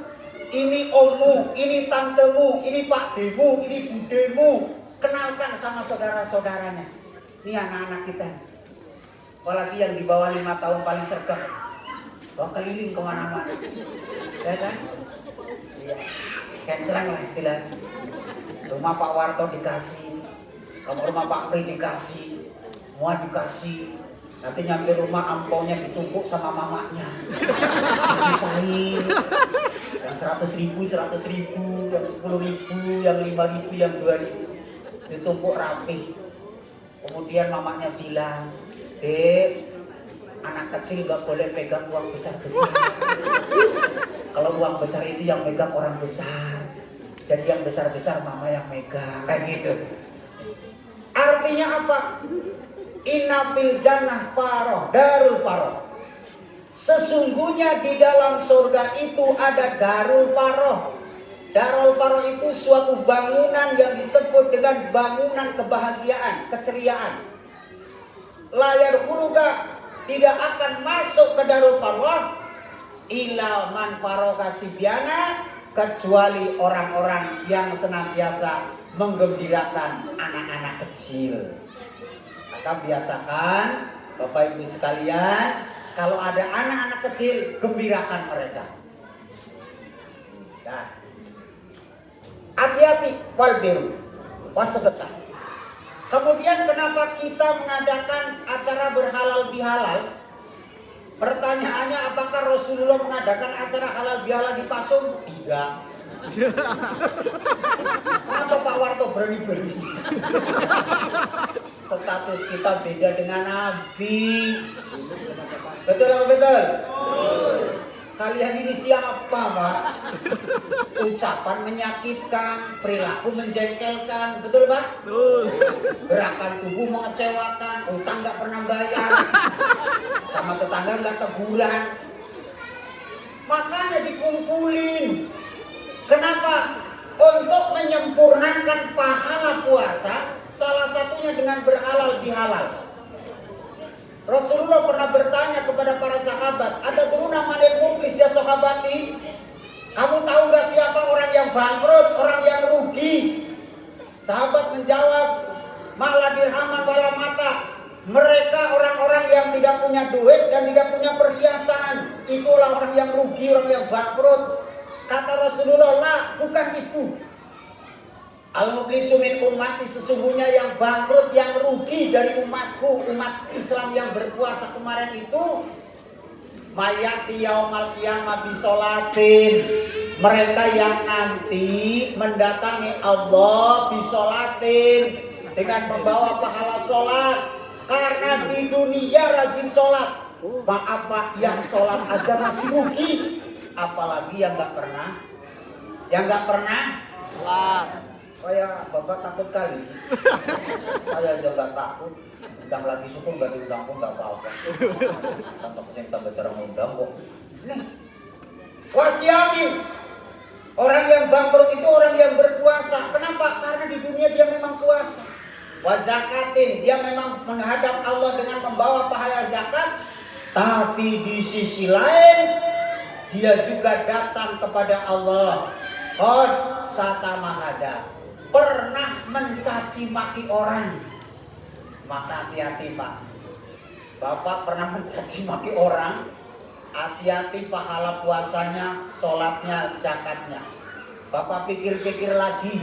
ini ommu, ini tantemu, ini pakdemu, ini budemu. Kenalkan sama saudara-saudaranya. Ini anak-anak kita. Apalagi yang di bawah 5 tahun paling sergap. Bawa keliling kemana-mana. Ya kan? Iya. Kencelang lah istilahnya. Rumah Pak Warto dikasih. Rumah Pak Pri dikasih. Semua dikasih. Nanti nyampe rumah ampaunya ditumpuk sama mamanya. Dipisahin. Yang 100.000, 100.000, yang 10.000, yang 5.000, yang 2.000. Ditumpuk rapi. Kemudian mamanya bilang, Dek, anak kecil gak boleh pegang uang besar-besar. Kalau uang besar itu yang megang orang besar. Jadi yang besar-besar mama yang megang. Kayak gitu. Artinya apa? Inna fil jannah faroh, darul faroh. Sesungguhnya di dalam surga itu ada darul faroh. Darul faroh itu suatu bangunan yang disebut dengan bangunan kebahagiaan, keceriaan. Layar huluga tidak akan masuk ke darul faroh illa man faroka sibyana, kecuali orang-orang yang senantiasa menggembirakan anak-anak kecil. Maka biasakan Bapak Ibu sekalian, kalau ada anak-anak kecil, gembirakan mereka. Nah, hati-hati wal biru wasedekah. Kemudian kenapa kita mengadakan acara berhalal bihalal? Pertanyaannya, apakah Rasulullah mengadakan acara halal bihalal di Pasung? Tidak. Kenapa Pak Warto berani-berani? Status kita beda dengan Nabi. Betul apa betul? Kalian ini siapa, Pak? Ucapan menyakitkan, perilaku menjengkelkan, betul Pak? Betul. Gerakan tubuh mengecewakan, utang nggak pernah bayar, sama tetangga nggak teguran. Makanya dikumpulin. Kenapa? Untuk menyempurnakan pahala puasa, salah satunya dengan berhalal bihalal. Rasulullah pernah bertanya kepada para sahabat, ada turuna manil muflis ya sahabati? Kamu tahu gak siapa orang yang bangkrut, orang yang rugi? Sahabat menjawab, malah dirhaman wala mata. Mereka orang-orang yang tidak punya duit dan tidak punya perhiasan. Itulah orang yang rugi, orang yang bangkrut. Kata Rasulullah, lah, bukan itu. Al-muflisu min ummati, sesungguhnya yang bangkrut, yang rugi dari umatku, umat Islam yang berpuasa kemarin itu, mayati yaumal qiyamah bisolatin. Mereka yang nanti mendatangi Allah bisolatin, dengan membawa pahala sholat. Karena di dunia rajin sholat. Maaf Pak, yang sholat aja masih rugi, apalagi yang nggak pernah. Yang nggak pernah sholat. Kayak Bapak takut kali. Saya aja nggak takut. Undang lagi syukur, nggak diundang pun nggak apa-apa. Tanpa saya tambah cara ngundang kok. Nih, wasyamin. Orang yang bangkrut itu orang yang berpuasa. Kenapa? Karena di dunia dia memang puasa. Wazakatin, dia memang menghadap Allah dengan membawa pahala zakat. Tapi di sisi lain, dia juga datang kepada Allah. Qad satamahada, pernah mencaci maki orang. Maka hati-hati Pak. Bapak pernah mencaci maki orang, hati-hati pahala puasanya, sholatnya, zakatnya. Bapak pikir-pikir lagi.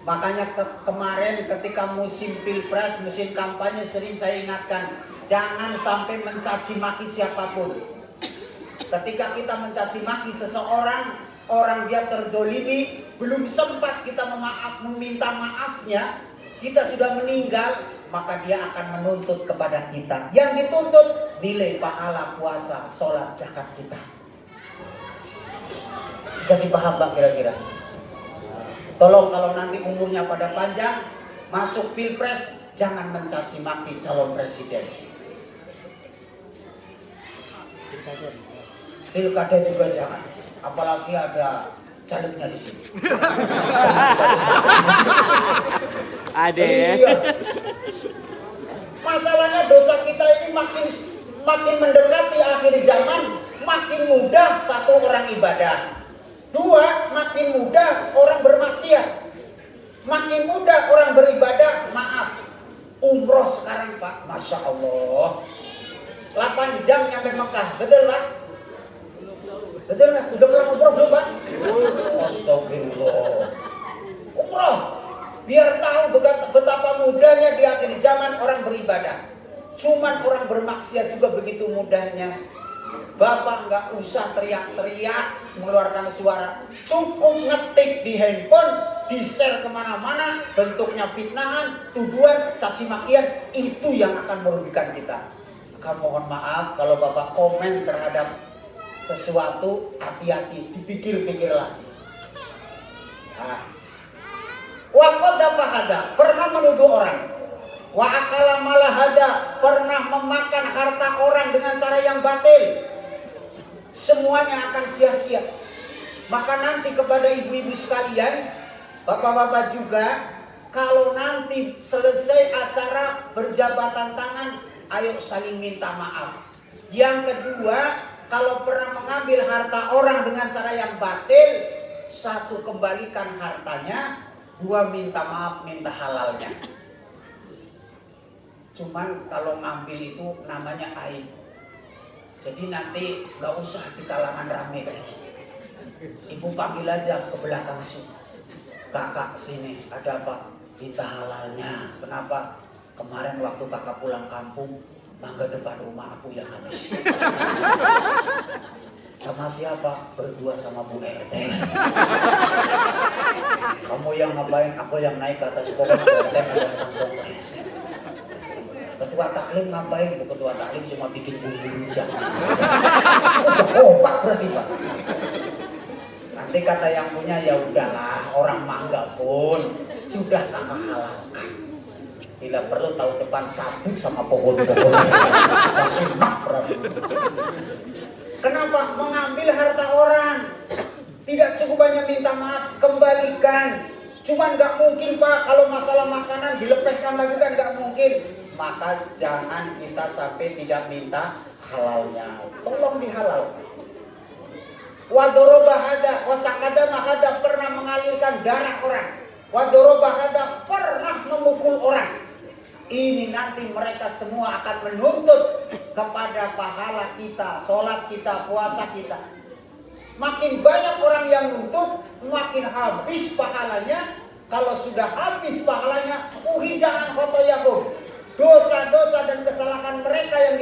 Makanya kemarin ketika musim pilpres, musim kampanye, sering saya ingatkan, jangan sampai mencaci maki siapapun. Ketika kita mencaci maki seseorang, orang dia terdolimi, belum sempat kita meminta maafnya, kita sudah meninggal, maka dia akan menuntut kepada kita. Yang dituntut nilai pahala puasa, sholat, zakat kita. Bisa dipaham Bang kira-kira? Tolong kalau nanti umurnya pada panjang, masuk pilpres, jangan mencaci maki calon presiden. Pilkada juga jangan, apalagi ada calegnya di sini. Ada ya. Iya. Masalahnya dosa kita ini makin mendekati akhir zaman, makin mudah satu orang ibadah. Dua, makin mudah orang bermaksiat. Makin mudah orang beribadah, maaf. Umroh sekarang Pak, Masya Allah. 8 jam nyampe Mekah, betul Pak? Betul nggak? Udah pulang umroh belum Pak? Astagfirullah. Umroh, biar tahu betapa mudahnya di akhir zaman orang beribadah. Cuman orang bermaksiat juga begitu mudahnya. Bapak nggak usah teriak-teriak mengeluarkan suara, cukup ngetik di handphone, di-share kemana-mana, bentuknya fitnahan, tuduhan, caci makian, itu yang akan merugikan kita. Maka mohon maaf kalau Bapak komen terhadap sesuatu, hati-hati, dipikir-pikir lagi. Nah. Waqadha fahada, pernah menuduh orang. Wa akala malahada, pernah memakan harta orang dengan cara yang batil. Semuanya akan sia-sia. Maka nanti kepada ibu-ibu sekalian, bapak-bapak juga, kalau nanti selesai acara berjabatan tangan, ayo saling minta maaf. Yang kedua, kalau pernah mengambil harta orang dengan cara yang batil, satu, kembalikan hartanya, dua, minta maaf, minta halalnya. Cuman kalau ngambil itu namanya aib. Jadi nanti gak usah di kalangan rame kayak gini. Ibu panggil aja ke belakang sini. Kakak sini, ada apa? Minta halalnya. Kenapa? Kemarin waktu kakak pulang kampung, mangga depan rumah aku yang habis. Sama siapa? Berdua sama Bu RT. Kamu yang ngapain? Aku yang naik ke atas pokok Bu RT dan kantong. Ketua taklim ngapain? Bu ketua taklim cuma bikin bumbu rujak. Udah kompak berarti Pak. Nanti kata yang punya, ya udahlah, orang mangga pun sudah kakak halalkan. Bila perlu tahun depan cabut sama pohon-pohon. Masih nak berarti. Kenapa? Mengambil harta orang. Tidak cukup hanya minta maaf, kembalikan. Cuman gak mungkin Pak, kalau masalah makanan dilepehkan lagi kan gak mungkin. Maka jangan kita sampai tidak minta halalnya. Tolong dihalalkan. Wadoroba hada, wasakada mahada, pernah mengalirkan darah orang. Wadoroba hada, pernah memukul orang. Ini nanti mereka semua akan menuntut kepada pahala kita, sholat kita, puasa kita. Makin banyak orang yang nuntut, makin habis pahalanya. Kalau sudah habis pahalanya, jangan khotoyakum. Dosa-dosa dan kesalahan mereka yang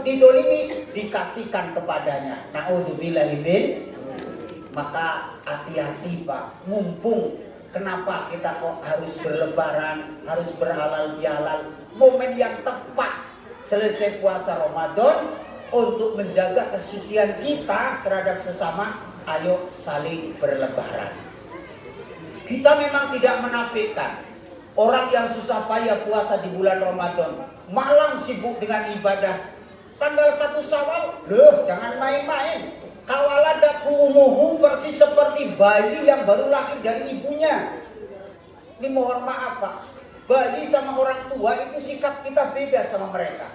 didolimi dikasihkan kepadanya. Na'udzubillahi min. Maka hati-hati Pak. Mumpung kenapa kita kok harus berlebaran, harus berhalal bihalal. Momen yang tepat selesai puasa Ramadan untuk menjaga kesucian kita terhadap sesama. Ayo saling berlebaran. Kita memang tidak menafikan orang yang susah payah puasa di bulan Ramadan, malam sibuk dengan ibadah. Tanggal 1 Syawal, loh jangan main-main. Kawaladat umuhu persis seperti bayi yang baru lahir dari ibunya. Ini mohon maaf Pak, bayi sama orang tua itu sikap kita beda sama mereka.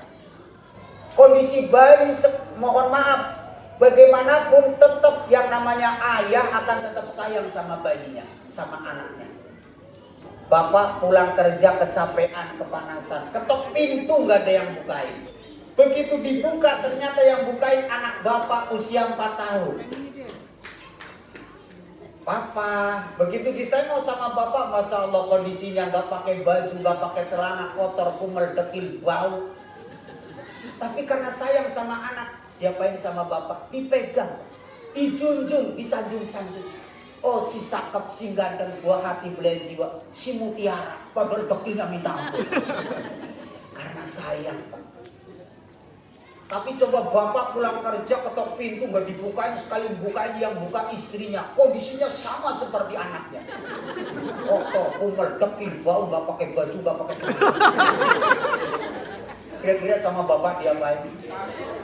Kondisi bayi, mohon maaf, bagaimanapun tetap yang namanya ayah akan tetap sayang sama bayinya, sama anaknya. Bapak pulang kerja kecapean, kepanasan, ketok pintu gak ada yang bukain. Begitu dibuka ternyata yang bukain anak bapak usia 4 tahun. Papa, begitu ditengok sama bapak, Masya Allah kondisinya gak pakai baju, gak pakai celana, kotor, kumel, dekil, bau. Tapi karena sayang sama anak, diapain sama bapak? Dipegang, dijunjung, disanjung-sanjung. Oh si sakep, si ganteng, buah hati, belain jiwa, si mutiara, padahal dekilnya minta ampun. sayang, Pak. Tapi coba bapak pulang kerja ketok pintu nggak dibukain, sekali bukain yang buka istrinya, kondisinya sama seperti anaknya. Kotor, kumel, dekil, bau, nggak pakai baju, nggak pakai celana. Kira-kira sama bapak diapain?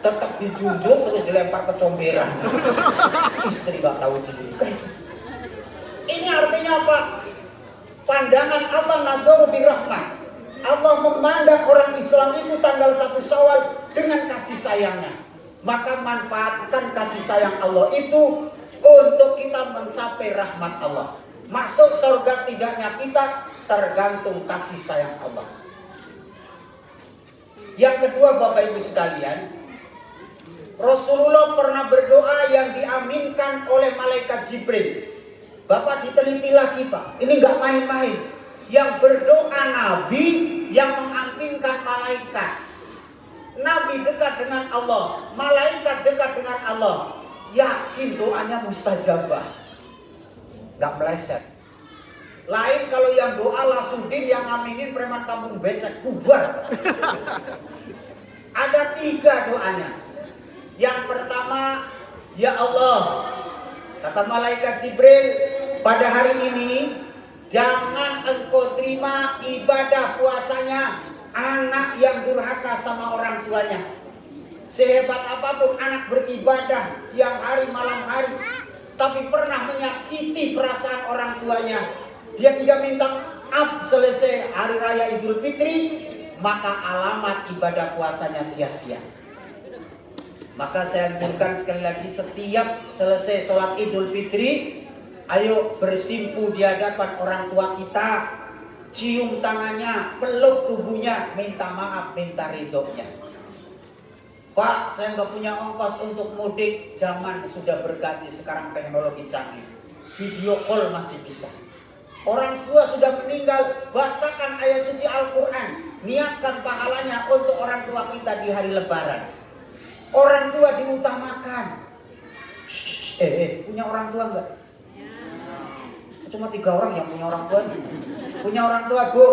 Tetap dijunjung terus dilempar ke comberan. Istri nggak tahu diri. Ini artinya apa? Pandangan Allah nadzoru birahmah. Allah memandang orang Islam itu tanggal 1 Syawal dengan kasih sayangnya. Maka manfaatkan kasih sayang Allah itu untuk kita mencapai rahmat Allah. Masuk surga tidaknya kita tergantung kasih sayang Allah. Yang kedua, Bapak Ibu sekalian, Rasulullah pernah berdoa yang diaminkan oleh malaikat Jibril. Bapak diteliti lagi, Pak. Ini nggak main-main. Yang berdoa Nabi, yang mengaminkan malaikat. Nabi dekat dengan Allah, malaikat dekat dengan Allah. Yakin doanya mustajabah, nggak meleset. Lain kalau yang doa Lasudin, yang ngaminin preman kampung becek, bubar. Ada 3 doanya. Yang pertama, ya Allah, kata malaikat Jibril, pada hari ini jangan engkau terima ibadah puasanya anak yang durhaka sama orang tuanya. Sehebat apapun anak beribadah siang hari malam hari, tapi pernah menyakiti perasaan orang tuanya, dia tidak minta maaf selesai hari raya Idul Fitri, maka alamat ibadah puasanya sia-sia. Maka saya anjurkan sekali lagi, setiap selesai sholat Idul Fitri, ayo bersimpu di hadapan orang tua kita, cium tangannya, peluk tubuhnya, minta maaf, minta ridhonya. Pak, saya nggak punya ongkos untuk mudik. Zaman sudah berganti, sekarang teknologi canggih. Video call masih bisa. Orang tua sudah meninggal, bacakan ayat suci Al-Quran. Niatkan pahalanya untuk orang tua kita di hari Lebaran. Orang tua diutamakan. Punya orang tua nggak? Cuma 3 orang yang punya orang tua. Punya orang tua, Bu?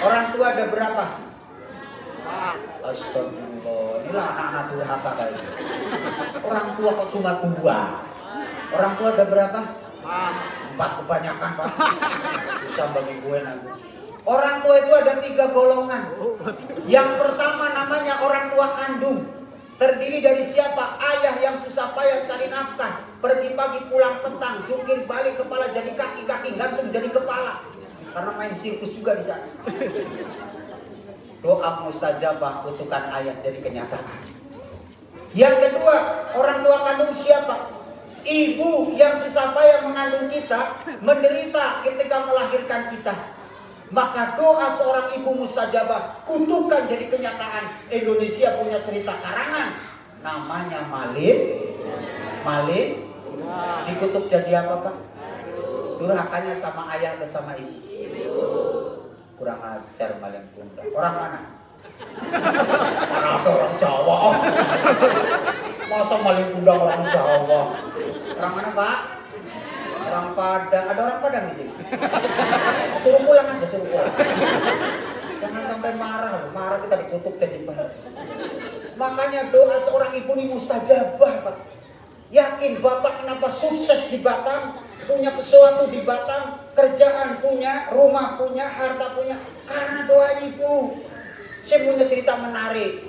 Orang tua ada berapa? Astagfirullah, inilah anak-anak durhaka kali. Orang tua kok cuma 2? Orang tua ada berapa? 4 kebanyakan, Pak. Susah bagi gue nanti. Orang tua itu ada 3 golongan. Yang pertama namanya orang tua kandung. Terdiri dari siapa? Ayah yang susah payah cari nafkah, pergi pagi pulang petang, jungkir balik, kepala jadi kaki, kaki gantung jadi kepala, karena main sirkus juga di sana. Doa mustajabah, kutukan ayah jadi kenyataan. Yang kedua, orang tua kandung siapa? Ibu yang susah payah mengandung kita, menderita ketika melahirkan kita. Maka doa seorang ibu mustajabah, kutukan jadi kenyataan. Indonesia punya cerita karangan, namanya Malin. Malin dikutuk jadi apa, Pak? Durhakanya sama ayah atau sama ibu? Kurang ajar Malin Kunda. Orang mana? Mana ada orang Jawa? Masa Malin Kunda orang Jawa? Orang mana, Pak? Orang Padang. Ada orang Padang di sini? Suruh pulang aja, suruh pulang. Jangan sampai marah, marah kita ditutup jadi bahas. Makanya doa seorang ibu ini mustajabah, Pak. Yakin Bapak kenapa sukses di Batam, punya sesuatu di Batam, kerjaan punya, rumah punya, harta punya, karena doa ibu. Saya punya cerita menarik.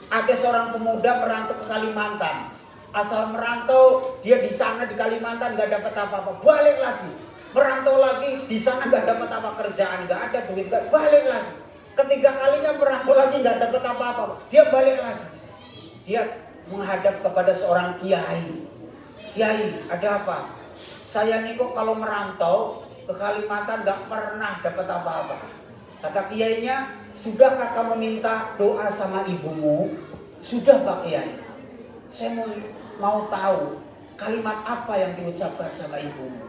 Ada seorang pemuda merantau ke Kalimantan. Asal merantau, dia di sana di Kalimantan nggak dapat apa-apa, balik lagi. Merantau lagi, di sana nggak dapat apa, kerjaan nggak ada, duit nggak, balik lagi. Ketiga kalinya merantau lagi nggak dapat apa-apa, dia balik lagi. Dia menghadap kepada seorang kiai. Kiai, ada apa? Saya nih kok kalau merantau ke Kalimantan nggak pernah dapat apa-apa. Kata kiainya, sudahkah kamu minta doa sama ibumu? Sudah, Pak Kiai. Saya mau tahu kalimat apa yang diucapkan sama ibumu.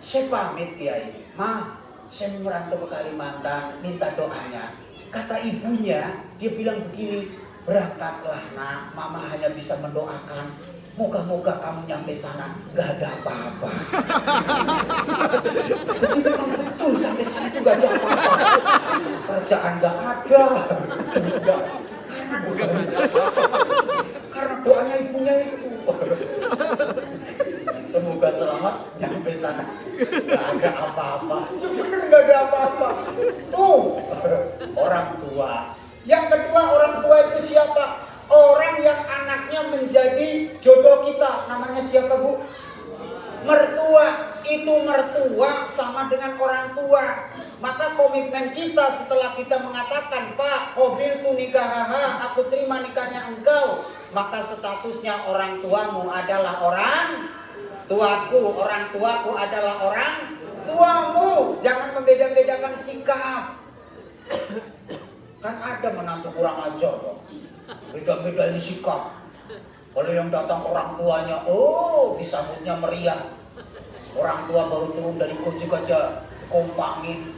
Saya pamit Kiai, Ma, saya merantau ke Kalimantan, minta doanya. Kata ibunya, dia bilang begini, berangkatlah nak, Mama hanya bisa mendoakan. moga-moga kamu nyampe sana gak ada apa-apa. Jadi memang betul sampai sana itu gak ada apa-apa. Kerjaan gak ada, enggak. Karena doanya ibunya itu. Semoga selamat nyampe sana. Gak ada apa-apa. Bener gak ada apa-apa. Tuh orang tua. Yang kedua, orang tua itu siapa? Orang yang anaknya menjadi jodoh kita. Namanya siapa, Bu? Mertua. Itu mertua sama dengan orang tua. Maka komitmen kita setelah kita mengatakan, Pak, qabiltu nikahaha, aku terima nikahnya engkau, maka statusnya orang tuamu adalah orang tuaku, orang tuaku adalah orang tuamu. Jangan membeda-bedakan sikap. Kan ada menantu kurang ajar, Pak. Beda-bedain sikap. Kalau yang datang orang tuanya, oh disambutnya meriah. Orang tua baru turun dari kursi aja kompangin.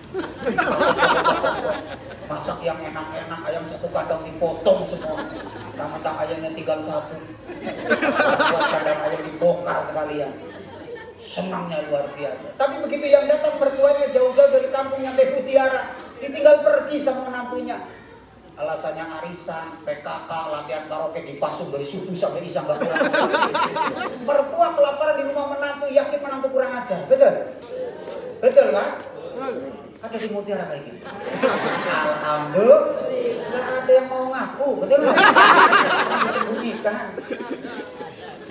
Masak yang enak-enak, ayam satu kandang dipotong semua. Mentang-mentang ayamnya tinggal satu. Buat kandang ayam dibongkar sekalian. Senangnya luar biasa. Tapi begitu yang datang mertuanya jauh-jauh dari kampung nyampe Mutiara, ditinggal pergi sama menantunya. Alasannya arisan, PKK, latihan karaoke dipasung dari subuh sampai isya nggak pulang. Mertua kelaparan di rumah menantu, yakin menantu kurang ajar, betul? Betul kan? Ada di Mutiara kayak gitu. Alhamdulillah, nggak ada yang mau ngaku, betul nggak? Disembunyikan.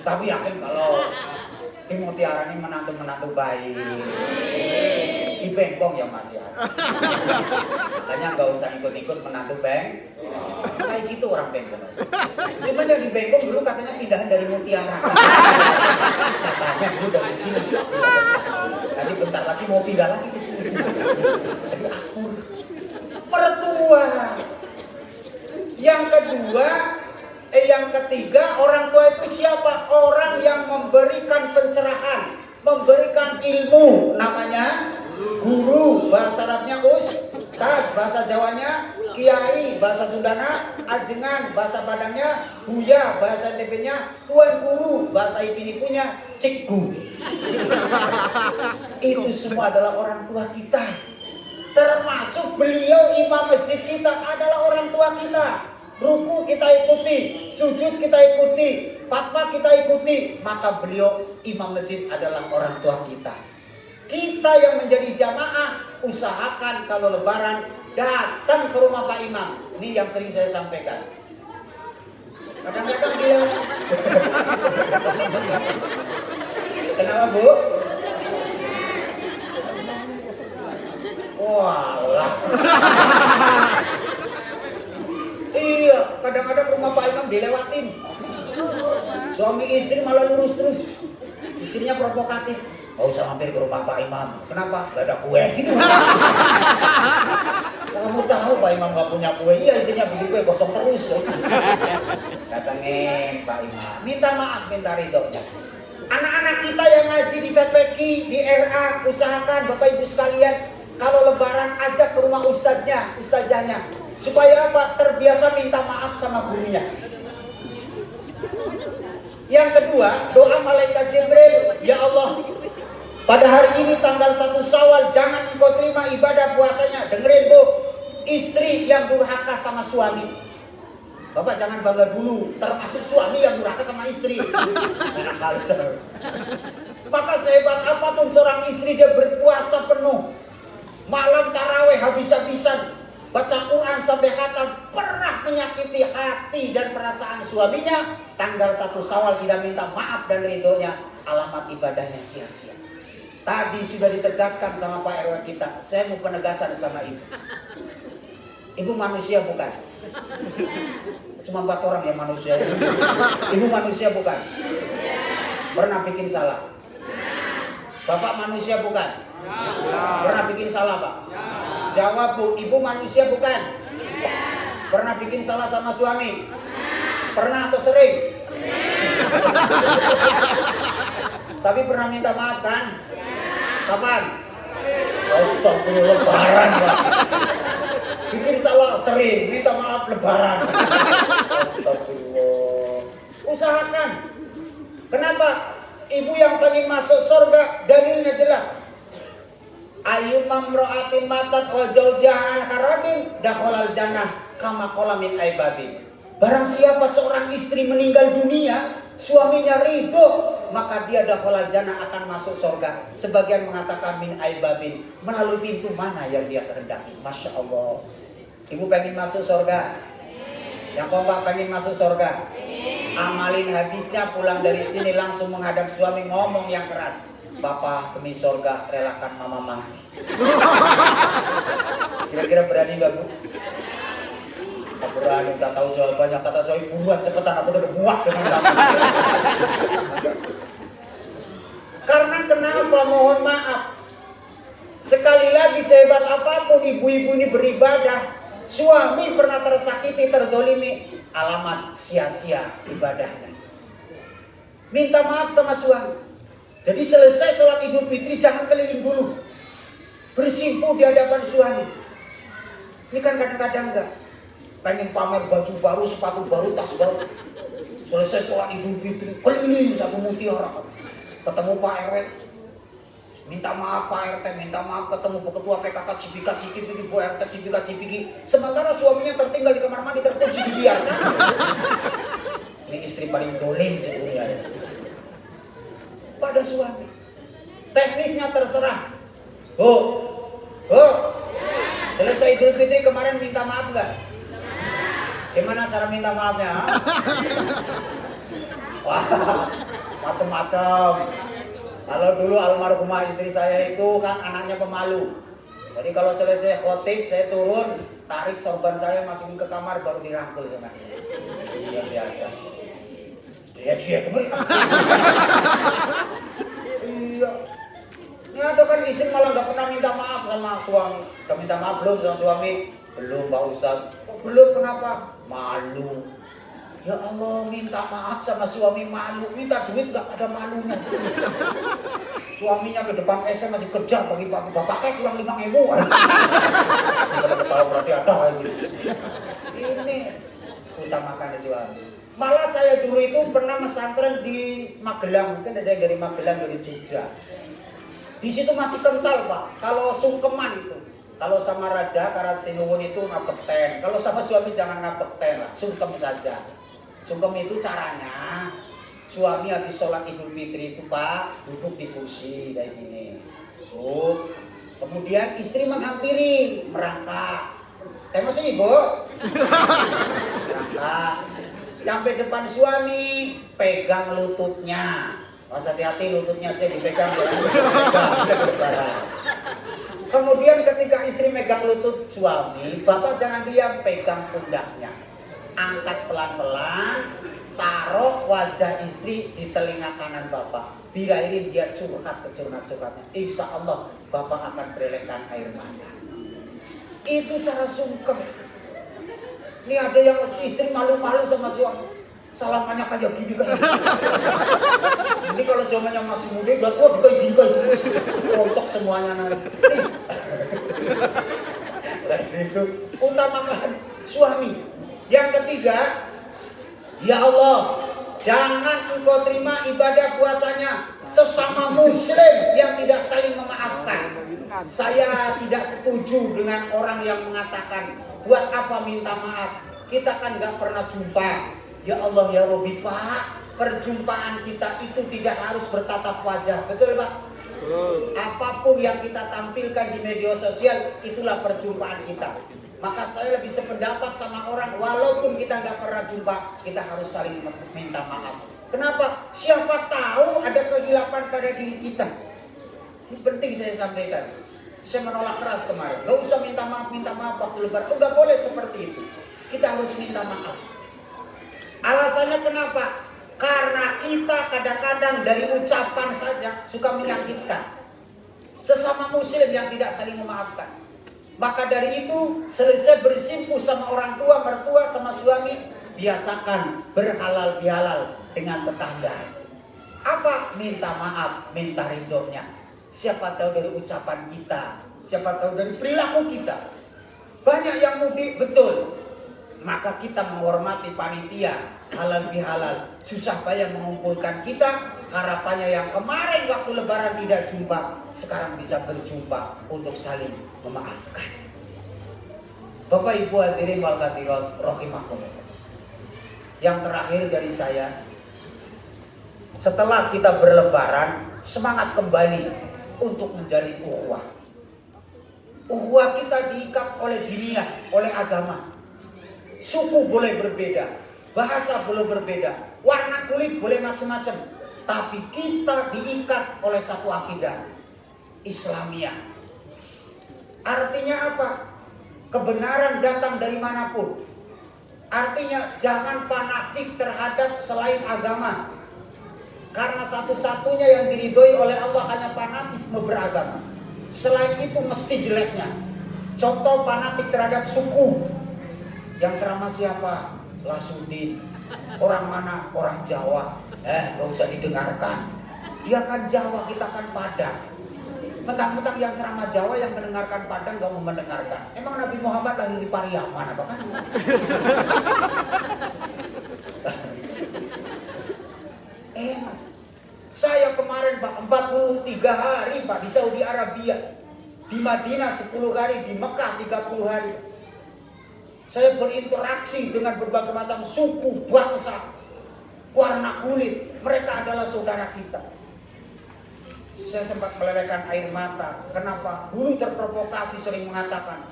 Tapi yakin kalau di Mutiara ini menantu-menantu baik. Di Bengkong ya masih ada. Makanya nggak usah ikut-ikut menantu Beng. Kayak gitu orang Bengkong. Cuma yang di Bengkong dulu katanya pindahan dari Mutiara. Katanya dulu dari sini. Nanti bentar lagi mau pindah lagi ke sini. Jadi akur. Mertua. Yang kedua, yang ketiga, orang tua itu siapa? Orang yang memberikan pencerahan, memberikan ilmu, namanya guru. Bahasa Arabnya ustad, bahasa Jawanya kiai, bahasa Sundana ajengan, bahasa Padangnya buya, bahasa NTB-nya tuan guru, bahasa Ipini punya cikgu. Itu semua adalah orang tua kita. Termasuk beliau imam masjid kita adalah orang tua kita. Ruku kita ikuti, sujud kita ikuti, fatwa kita ikuti, maka beliau imam masjid adalah orang tua kita. Kita yang menjadi jamaah, usahakan kalau lebaran datang ke rumah Pak Imam. Ini yang sering saya sampaikan. Kadang-kadang dia kenapa, Bu? Walah. Iya, kadang-kadang rumah Pak Imam dilewatin. Suami istri malah lurus terus. Istrinya provokatif. Gak usah mampir ke rumah Pak Imam. Kenapa? Gak ada kue gitu. Kamu tahu Pak Imam gak punya kue? Iya, istrinya bikin kue kosong terus. Datangin Pak Imam. Minta maaf, minta ridhonya. Anak-anak kita yang ngaji di TPQ, di RA, usahakan Bapak Ibu sekalian, kalau lebaran ajak ke rumah ustadznya, ustazahnya. Supaya apa? Terbiasa minta maaf sama gurunya. Yang kedua, doa malaikat Jibril. Ya Allah, pada hari ini tanggal 1 Syawal, jangan engkau terima ibadah puasanya. Dengerin, Bu, istri yang durhaka sama suami. Bapak jangan bangga dulu, termasuk suami yang durhaka sama istri. Enak kali. Maka sehebat apapun seorang istri, dia berpuasa penuh, malam taraweh habis-habisan, baca Quran sampai khatam, pernah menyakiti hati dan perasaan suaminya, tanggal 1 Syawal tidak minta maaf dan ridhonya, alamat ibadahnya sia-sia. Tadi sudah ditegaskan sama Pak RW kita, saya mau penegasan sama ibu. Ibu manusia bukan? Cuma 4 orang yang manusia. Ibu manusia bukan? Pernah bikin salah? Bapak manusia bukan? Pernah bikin salah, Pak? Jawab, Bu. Ibu manusia bukan? Pernah bikin salah sama suami? Pernah atau sering? Tapi pernah minta maaf kan? Kapan? Astagfirullah, lebaran, Pak. Bikin salah sering, minta maaf lebaran. Astagfirullah. Usahakan Kenapa? Ibu yang pengen masuk surga, dalilnya jelas. Ayyumam ro'atin matat wa jaujahan haradin dakhalal jannah kama qala min aibabin. Barang siapa seorang istri meninggal dunia, suaminya ridho, maka dia dakhalal jannah akan masuk surga. Sebagian mengatakan min aibabin, melalui pintu mana yang dia kehendaki. Masya Allah. Ibu pengen masuk surga? Yang kompak pengen masuk surga? Amalin hadisnya, pulang dari sini langsung menghadap suami, ngomong yang keras. Bapak demi surga relakan mama mati. Kira-kira berani gak, Bu? Gak berani, gak tahu jawabannya. Kata suami, buruan cepetan, aku udah muak dengan kamu. Karena kenapa? Mohon maaf. Sekali lagi, sehebat apapun ibu-ibu ini beribadah, suami pernah tersakiti, terzolimi, alamat sia-sia ibadahnya. Minta maaf sama suami. Jadi selesai sholat Idul Fitri jangan keliling dulu, bersimpuh di hadapan suami. Ini kan kadang-kadang enggak, pengen pamer baju baru, sepatu baru, tas baru. Selesai sholat Idul Fitri keliling satu mutiara, ketemu Pak RW, minta maaf Pak RT, minta maaf, ketemu ketua PKK Cipikat Cikipiki, Bu RT Cipikat Cipiki. Sementara suaminya tertinggal di kamar mandi, terkunci, dibiarkan. Ini istri paling dolim sih dunia. Pada suami, teknisnya terserah. Bu, selesai Idul Fitri kemarin minta maaf nggak? Gimana cara minta maafnya? Wah, macam-macam. Kalau dulu almarhumah istri saya itu kan anaknya pemalu. Jadi kalau selesai khotib saya turun, tarik sorban saya masukin ke kamar baru dirangkul sama dia. Iya biasa. Iya temen. Iya. Ini ada kan istri malah nggak pernah minta maaf sama suami. Udah minta maaf belum sama suami? Belum Pak Ustadz. Oh, belum, kenapa? Malu. Ya Allah, minta maaf sama suami malu. Minta duit nggak ada malunya. Suaminya ke depan ST masih kejar pagi-pagi. Bapaknya kurang 5.000. Kalau ketawa berarti ada ini. Ini utamakan suami. Malah saya dulu itu pernah pesantren di Magelang, mungkin ada yang dari Magelang, dari Jogja. Di situ masih kental Pak, kalau sungkeman itu. Kalau sama Raja, karena sinuwun itu ngabekten. Kalau sama suami jangan ngabekten lah, sungkem saja. Sungkem itu caranya, suami habis sholat Idul Fitri itu Pak, duduk di kursi kayak gini. Duduk. Kemudian istri menghampiri, merangkak. Tengok sini Bu. Merangkak. Sampai depan suami, pegang lututnya. Mas hati-hati lututnya aja dipegang, Kemudian ketika istri megang lutut suami, bapak jangan diam, pegang pundaknya. Angkat pelan-pelan, taruh wajah istri di telinga kanan bapak. Biarin dia curhat securhat-curhatnya. Insya Allah bapak akan berelengkan air mata. Itu cara sungkem. Ini ada yang istri malu-malu sama suami, salamannya kayak gini kayak gini. Ini kalau suaminya masih muda, udah tua kayak gini kayak gini. Rontok semuanya nanti. Itu utamakan suami. Yang ketiga, ya Allah, jangan engkau terima ibadah puasanya sesama muslim yang tidak saling memaafkan. Saya tidak setuju dengan orang yang mengatakan, buat apa minta maaf? Kita kan gak pernah jumpa. Ya Allah ya Rabbi Pak, perjumpaan kita itu tidak harus bertatap wajah. Betul Pak? Apapun yang kita tampilkan di media sosial, itulah perjumpaan kita. Maka saya lebih sependapat sama orang, walaupun kita gak pernah jumpa, kita harus saling minta maaf. Kenapa? Siapa tahu ada kehilapan pada diri kita. Ini penting saya sampaikan. Saya menolak keras kemarin, gak usah minta maaf waktu lebaran. Oh, gak boleh seperti itu. Kita harus minta maaf. Alasannya kenapa? Karena kita kadang-kadang dari ucapan saja suka menyakitkan sesama muslim yang tidak saling memaafkan. Maka dari itu, selesai bersimpuh sama orang tua, mertua, sama suami, biasakan berhalal bihalal dengan tetangga. Apa? Minta maaf, minta ridhonya. Siapa tahu dari ucapan kita, siapa tahu dari perilaku kita. Banyak yang mudik, betul. maka kita menghormati panitia halal bihalal, susah payah mengumpulkan kita. Harapannya yang kemarin waktu lebaran tidak jumpa, sekarang bisa berjumpa untuk saling memaafkan. Bapak Ibu hadirin wal hadirat rahimakumullah. Yang terakhir dari saya, setelah kita berlebaran, semangat kembali untuk menjadi ukhuwah. Ukhuwah kita diikat oleh diniyah, oleh agama. Suku boleh berbeda, bahasa boleh berbeda, warna kulit boleh macam-macam, tapi kita diikat oleh satu akidah Islamiyah. Artinya apa? Kebenaran datang dari manapun. Artinya jangan fanatik terhadap selain agama. Karena satu-satunya yang diridhoi oleh Allah hanya fanatisme beragama. Selain itu mesti jeleknya. Contoh fanatik terhadap suku. Yang ceramah siapa? Lasudin. Orang mana? Orang Jawa. Gak usah didengarkan. Dia kan Jawa, kita kan Padang. Mentang-mentang yang ceramah Jawa yang mendengarkan Padang gak mau mendengarkan. Emang Nabi Muhammad lahir di Pariaman apa kan? Saya kemarin Pak 43 hari Pak di Saudi Arabia, di Madinah 10 hari, di Mekah 30 hari. Saya berinteraksi dengan berbagai macam suku, bangsa, warna kulit. Mereka adalah saudara kita. Saya sempat melelehkan air mata. Kenapa? Dulu terprovokasi sering mengatakan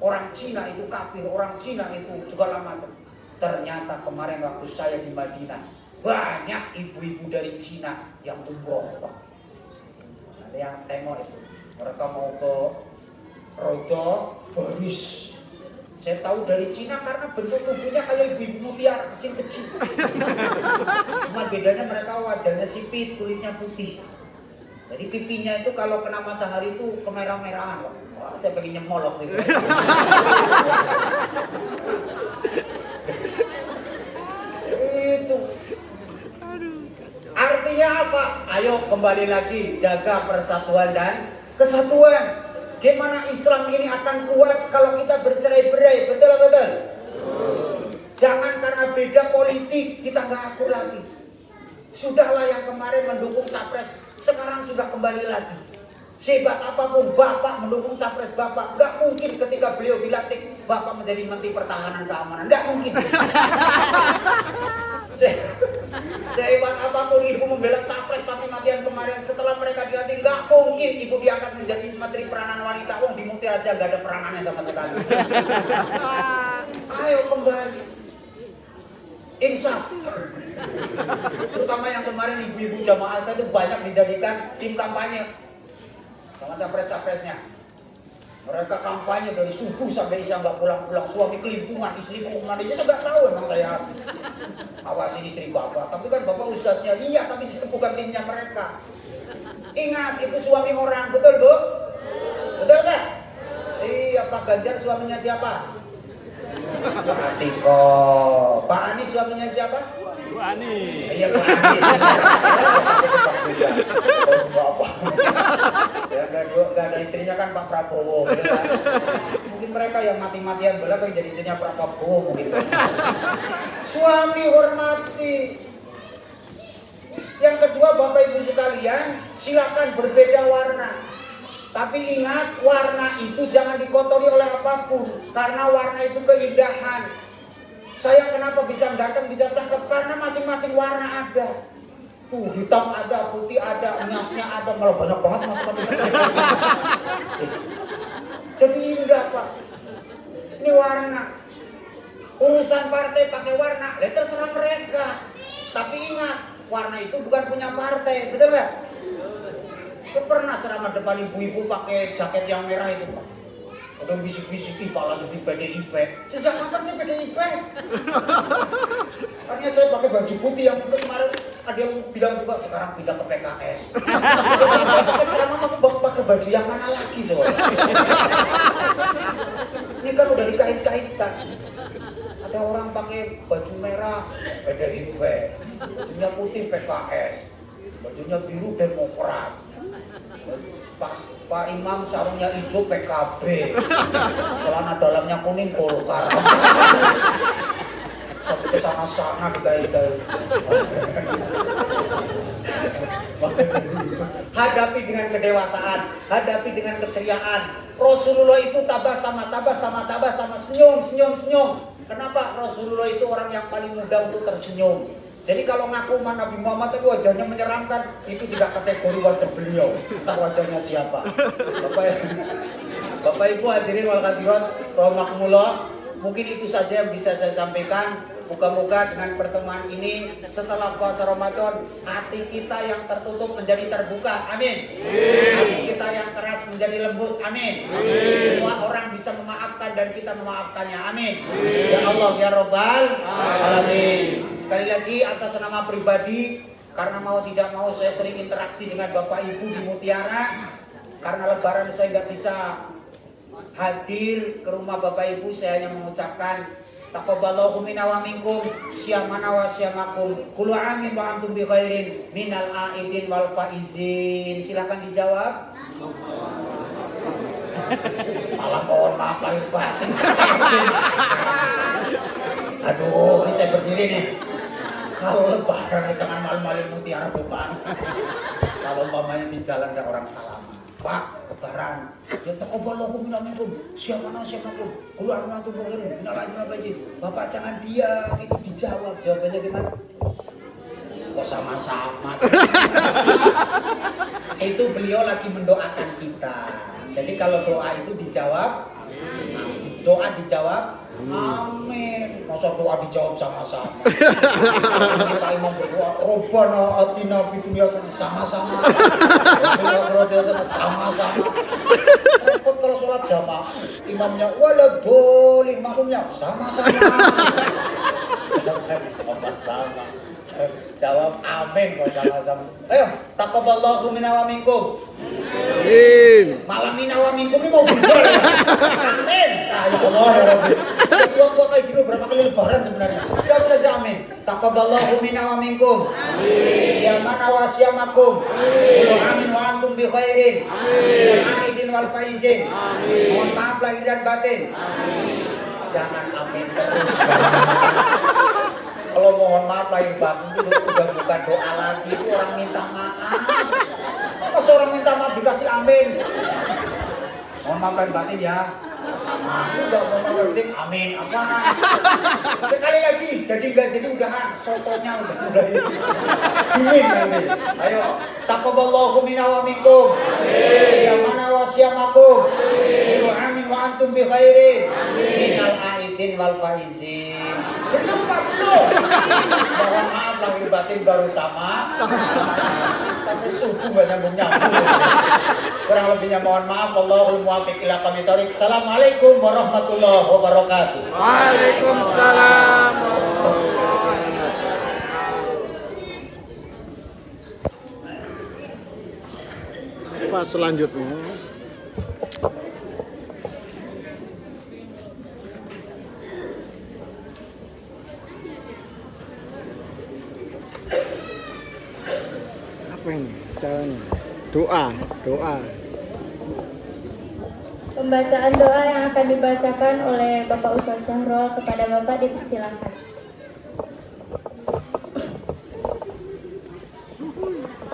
orang Cina itu kafir, orang Cina itu segala macam. Ternyata kemarin waktu saya di Madinah, banyak ibu-ibu dari Cina yang umroh Pak. Ada yang tengok itu. Mereka mau ke Rodo Baris. Saya tahu dari Cina karena bentuk tubuhnya kayak ibu-ibu mutiara kecil-kecil. Cuma bedanya mereka wajahnya sipit, kulitnya putih. Jadi pipinya itu kalau kena matahari itu kemerah-merahan. Wah, saya pengen nyemolok gitu. Itu. Artinya apa? Ayo kembali lagi jaga persatuan dan kesatuan. Gimana Islam ini akan kuat kalau kita bercerai-berai, betul? Jangan karena beda politik kita nggak akur lagi. Sudahlah yang kemarin mendukung capres, sekarang sudah kembali lagi. Sehebat apapun Bapak mendukung capres Bapak, nggak mungkin ketika beliau dilantik Bapak menjadi Menteri Pertahanan Keamanan, nggak mungkin. Sehebat apapun ibu membela capres mati-matian kemarin, setelah mereka dilantik nggak mungkin ibu diangkat menjadi Menteri Peranan Wanita. Di Muti aja nggak ada peranannya sama sekali. Ayo kembali, insaf. Terutama yang kemarin ibu-ibu jamaah saya itu banyak dijadikan tim kampanye sama capres-capresnya. Mereka kampanye dari subuh sampai isya nggak pulang-pulang, suami kelimpungan, istri kelimpungan aja saya nggak tahu. Emang saya awasi istri bapak, tapi kan bapak ustadznya, iya tapi itu bukan timnya mereka. Ingat itu suami orang, betul Bu? Betul nggak? Iya, Pak Ganjar suaminya siapa? Pak Atiko. Pak Anies suaminya siapa? Bu Ani. Iya Bu Anies. Bapak. Ya gak ada istrinya kan Pak Prabowo. Ya. Mungkin mereka yang mati-matian bela pengen jadi istrinya Pak Prabowo mungkin. Suami hormati. Yang kedua Bapak Ibu sekalian, silakan berbeda warna. Tapi ingat, warna itu jangan dikotori oleh apapun. Karena warna itu keindahan. Saya kenapa bisa ganteng, bisa cakep? Karena masing-masing warna ada. Tuh, hitam ada, putih ada, emasnya ada. Malah banyak banget mas-mas. Jadi indah Pak. Ini warna. Urusan partai pakai warna, terserah mereka. Tapi ingat, warna itu bukan punya partai. Betul nggak? Saya pernah ceramah depan ibu-ibu pakai jaket yang merah itu Pak. Udah bisik-bisik Pak langsung di PDIP. Sejak kapan saya PDIP? Karena saya pakai baju putih yang kemarin ada yang bilang juga sekarang pindah ke PKS. Saya pakai ceramah mau pakai baju yang mana lagi soalnya. Ini kan udah dikait-kaitkan. Ada orang pakai baju merah PDIP, bajunya putih PKS, bajunya biru Demokrat. Pak Imam sarungnya hijau PKB, celana dalamnya kuning Golkar. sampai ke sana-sana digail-gail. Hadapi dengan kedewasaan, hadapi dengan keceriaan. Rasulullah itu tabah sama, senyum. Kenapa? Rasulullah itu orang yang paling mudah untuk tersenyum. Jadi kalau ngaku Nabi Muhammad itu wajahnya menyeramkan, itu tidak kategori wajah beliau. Entah wajahnya siapa. Bapak Ibu hadirin wal hadirat rahimakumullah, mungkin itu saja yang bisa saya sampaikan. Moga-moga dengan pertemuan ini setelah puasa Ramadan, hati kita yang tertutup menjadi terbuka. Amin. Hati kita yang keras menjadi lembut. Amin. Semua orang bisa memaafkan dan kita memaafkannya. Amin. Ya Allah ya Rabbal alamin. Sekali lagi atas nama pribadi, karena mau tidak mau saya sering interaksi dengan Bapak Ibu di Mutiara. Karena lebaran saya nggak bisa hadir ke rumah Bapak Ibu, saya hanya mengucapkan taqabbalallahu minna wa minkum syamana wa syamakum kullu amin wa antum bi khairin minal aidin wal faizin. Silakan dijawab. Malah mohon maaf lahir batin. Aduh, ini saya berdiri nih. Kalau lebaran jangan malu-maluin Mutiara Bapak. Kalau umpamanya di jalan ada orang salaman, Pak, lebaran. Ya taqabbalallahu minna minkum syamana syamakum kullu amin wa antum bi khairin minal aidin wal faizin. Bapak jangan diam, itu dijawab. Jawabannya gimana? Kok sama-sama? Itu beliau lagi mendoakan kita. Jadi kalau doa itu dijawab, doa dijawab, amin. Masa doa dijawab sama-sama? Kita imam berdoa, Rabbana atina fid dunya sama-sama. Sama-sama. Repot kalau sholat jamaah, imamnya waladhdallin, makmumnya sama-sama. Sama-sama. Jawab amin kok sama-sama. Ayo, taqabbalallahu minna wa minkum. Amin. Malam minna wa minkum ini mau bubar ya? Amin. Ya Allah ya Rabbi. Tua-tua kayak gini berapa kali lebaran sebenarnya? Jawab saja amin. Taqabbalallahu minna wa minkum. Amin. Syamana wa syamakum. Kullu amin wa antum bi khairin. Amin. Minal aidin wal faizin. Amin. Mohon maaf lahir dan batin. Amin. Jangan amin terus. Kalau mohon maaf lahir batin itu udah bukan doa lagi, itu orang minta maaf. Masa orang minta maaf dikasih amin? Mohon maaf lahir batin ya. Sama, udah mohon maaf lahir batin, amin. Apa? Sekali lagi, jadi nggak jadi udahan, sotonya udah dingin nanti. Ayo, taqabbalallahu minna wa minkum. Syamana wa syamakum. Kullu amin wa antum bi khairin. Minal aidin wal faizin. Belum Pak, belum. Mohon maaf lahir batin baru sama. Sampai subuh gak nyambung-nyambung. Kurang lebihnya mohon maaf. Wallahul muwaffiq ila aqwamit thoriq. Assalamualaikum warahmatullahi wabarakatuh. Waalaikumsalam. Pak selanjutnya. Apa ini caranya? Doa. Pembacaan doa yang akan dibacakan oleh Bapak Ustadz Syahrul kepada Bapak dipersilakan.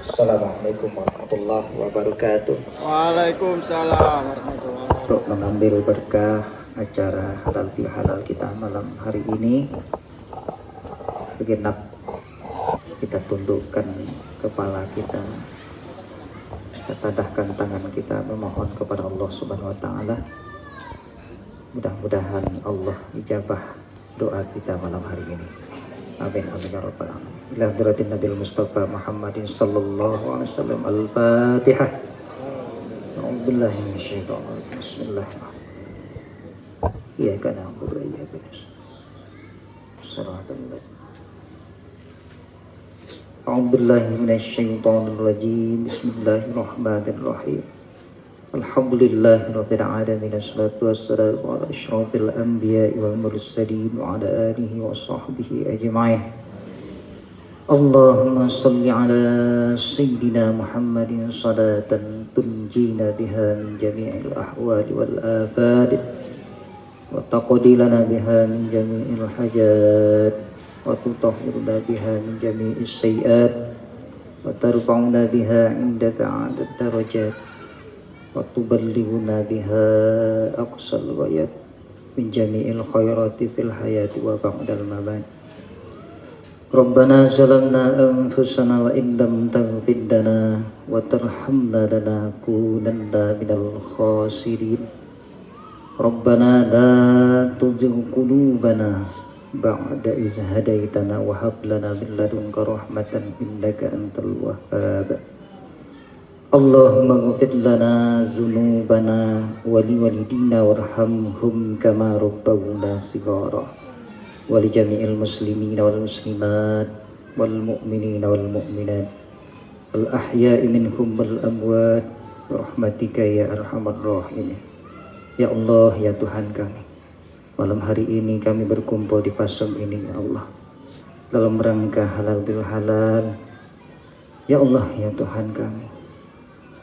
Assalamualaikum warahmatullahi wabarakatuh. Waalaikumsalam warahmatullahi wabarakatuh. Untuk mengambil berkah acara halal bihalal kita malam hari ini, segenap kita tundukkan kepala kita, tadahkan tangan kita memohon kepada Allah Subhanahu wa taala. Mudah-mudahan Allah ijabah doa kita malam hari ini. Amin amin ya rabbal alamin. Ila hadratin Nabil Mustafa Muhammadin sallallahu alaihi wasallam. Al-Fatihah. A'udzubillahi minasyaitonir rajim. Bismillahirrahmanirrahim. Iyyaka na'budu wa iyyaka nasta'in. Shiratal ladzina A'udzubillahi minasyaitonir rajim. Bismillahirrahmanirrahim. Alhamdulillahirabbil alamin. Wassalatu wassalamu ala asyrafil anbiya'i wal mursalin wa ala alihi wa sahbihi ajma'in. Allahumma salli ala sayyidina Muhammadin salatan tunjina biha min jami'il ahwali wal afad وتقضي لنا بها من جميع الحاجات وتطهرنا بها من جميع السيئات وترفعنا بها عندك أعلى الدرجات وتبلغنا بها أقصى الغايات من جميع الخيرات في الحياة وبعد الممات. ربنا ظلمنا أنفسنا وإن لم تغفر لنا وترحمنا لنكونن من الخاسرين. ربنا لا تزغ قلوبنا بعد إذ هديتنا وهب لنا من لدنك رحمة إنك أنت الوهاب. اللهم اغفر لنا ذنوبنا ولوالدينا وارحمهم كما ربونا صغارا ولجميع المسلمين والمسلمات والمؤمنين والمؤمنات الأحياء منهم والأموات برحمتك يا أرحم الراحمين. Ya Allah, ya Tuhan kami, malam hari ini kami berkumpul di pasum ini ya Allah, dalam rangka halal bil halal. Ya Allah, ya Tuhan kami,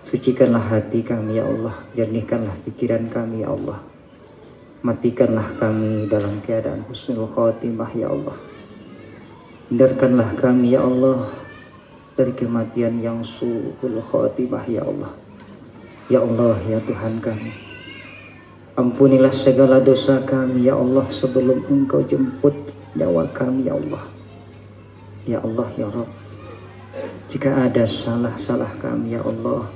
sucikanlah hati kami ya Allah, jernihkanlah pikiran kami ya Allah, matikanlah kami dalam keadaan husnul khotimah ya Allah, hindarkanlah kami ya Allah dari kematian yang su'ul khotimah ya Allah. Ya Allah, ya Tuhan kami, ampunilah segala dosa kami ya Allah sebelum Engkau jemput nyawa kami ya Allah. Ya Allah, ya Rabb, jika ada salah-salah kami ya Allah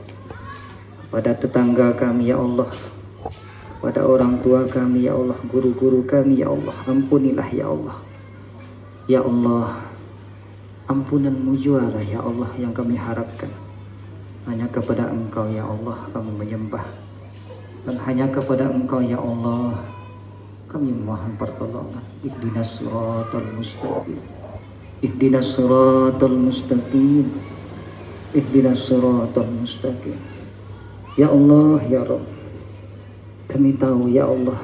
pada tetangga kami ya Allah, pada orang tua kami ya Allah, guru-guru kami ya Allah, ampunilah ya Allah. Ya Allah, ampunanmu jualah ya Allah yang kami harapkan. Hanya kepada Engkau ya Allah kami menyembah, dan hanya kepada Engkau ya Allah kami mohon pertolongan. Ihdinas siratal mustaqim, ihdinas siratal mustaqim, ihdinas siratal mustaqim. Ya Allah, ya Rabb, kami tahu ya Allah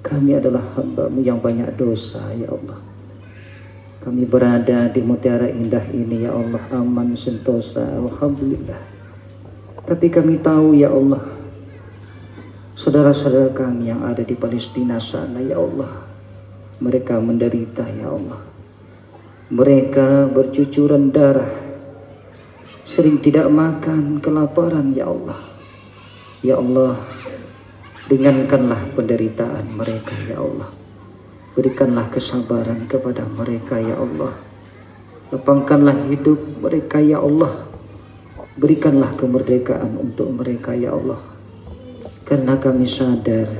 kami adalah hamba-Mu yang banyak dosa ya Allah. Kami berada di mutiara indah ini ya Allah, aman sentosa alhamdulillah. Tapi kami tahu ya Allah, saudara-saudara kami yang ada di Palestina sana ya Allah, mereka menderita ya Allah, mereka bercucuran darah, sering tidak makan, kelaparan ya Allah. Ya Allah, ringankanlah penderitaan mereka ya Allah, berikanlah kesabaran kepada mereka ya Allah, lapangkanlah hidup mereka ya Allah, berikanlah kemerdekaan untuk mereka ya Allah. Karena kami sadar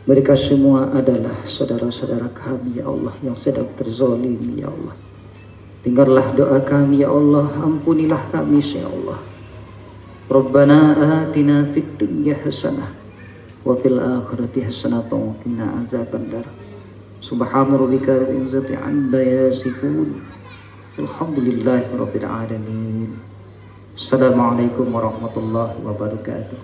mereka semua adalah saudara-saudara kami ya Allah yang sedang terzalimi ya Allah. Dengarlah doa kami ya Allah, ampunilah kami ya Allah. Rabbana atina fid dunya hasanah wa fil akhirati hasanah wa qina adzabannar. Subhana rabbika rabbil izzati amma yasifun. Alhamdulillahi rabbil alamin. Assalamualaikum warahmatullahi wabarakatuh.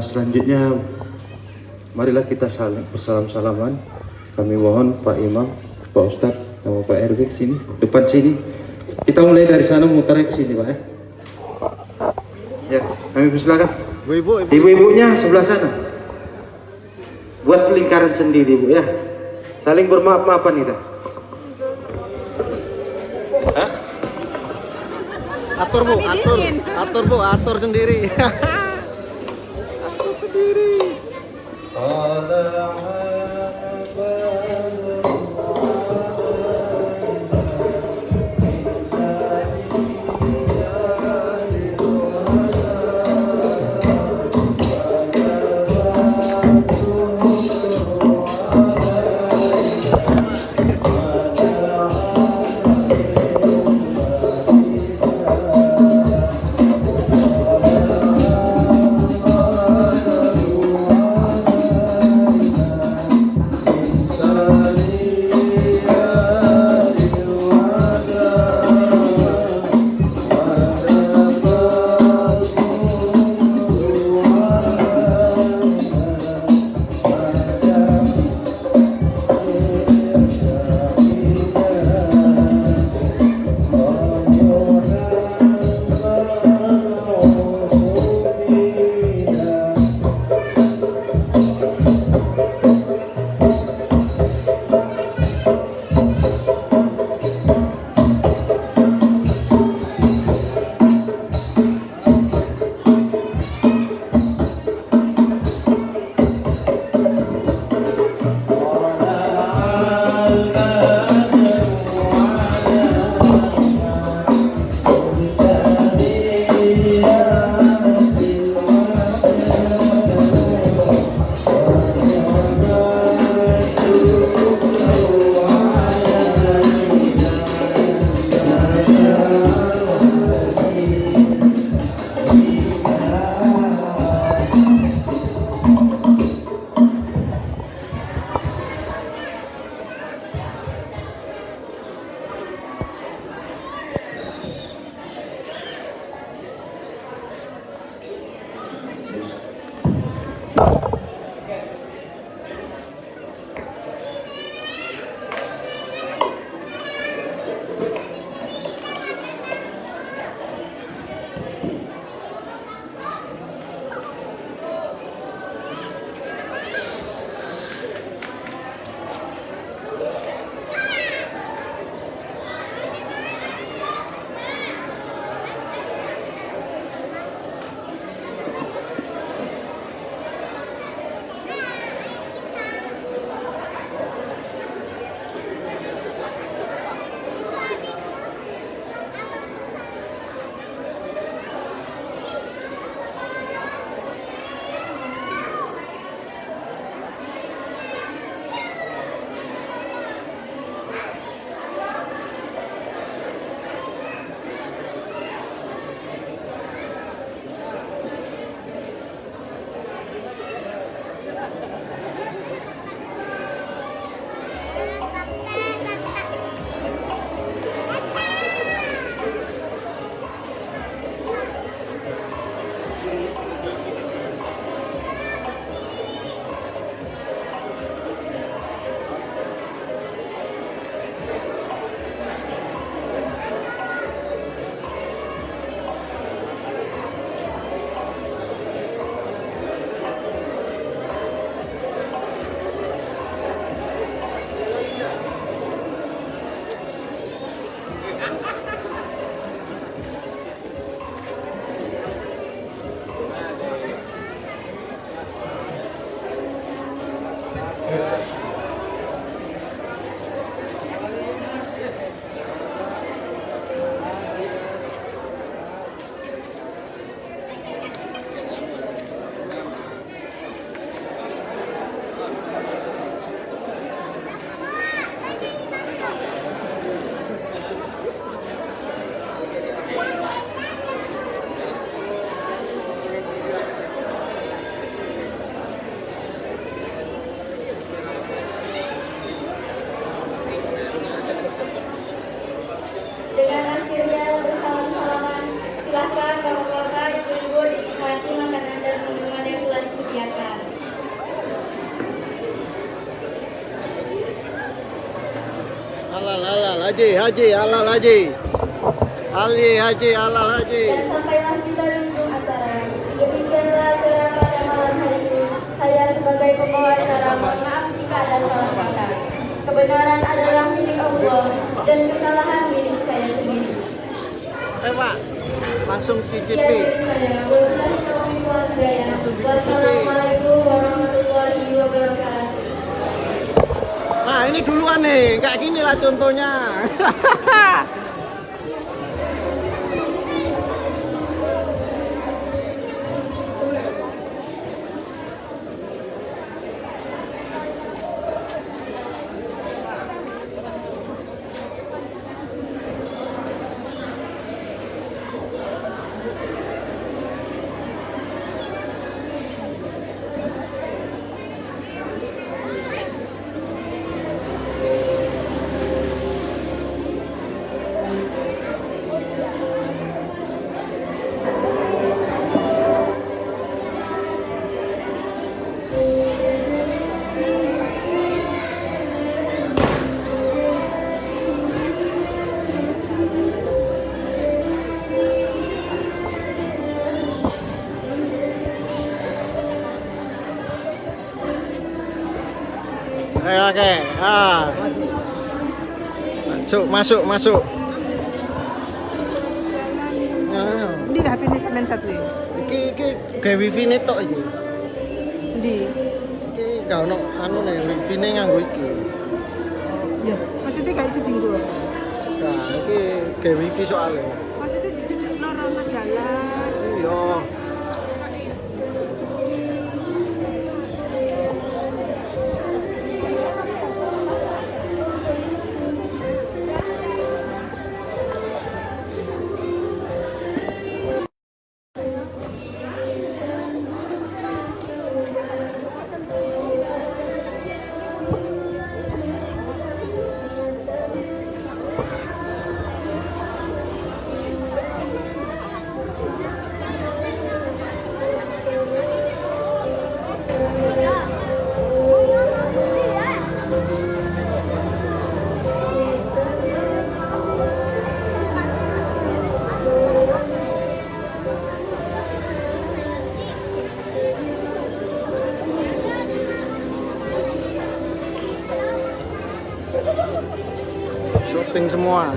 Selanjutnya marilah kita saling bersalam-salaman. Kami mohon Pak Imam, Pak Ustadz, sama Pak RW sini, depan sini. Kita mulai dari sana muter ke sini Pak ya. Ya, kami persilakan. Ibu-ibunya sebelah sana. Buat lingkaran sendiri Bu ya. Saling bermaaf-maafan kita. Hah? Atur Bu, atur Bu, atur sendiri. halal haji halal haji. Haji halal haji. Dan sampailah kita di ujung acara. Demikianlah acara pada malam hari ini. Saya sebagai pembawa acara mohon maaf jika ada salah kata. Kebenaran adalah milik Allah dan kesalahan milik saya sendiri. Pak, langsung Iya, cicipi. Wassalamualaikum warahmatullahi wabarakatuh. Nah ini duluan nih, kayak gini lah contohnya. Oke. Masuk. Ini HP ini sampean satu ya? Iki gawe wifi ne tok iki. Ndi? Iki gak ono anu ne wifi ne nganggo iki. Ya, maksudnya gak isi tinggal. Nah, iki gawe wifi soalnya. Maksudnya di lorong jalan. Iya. Shooting semua.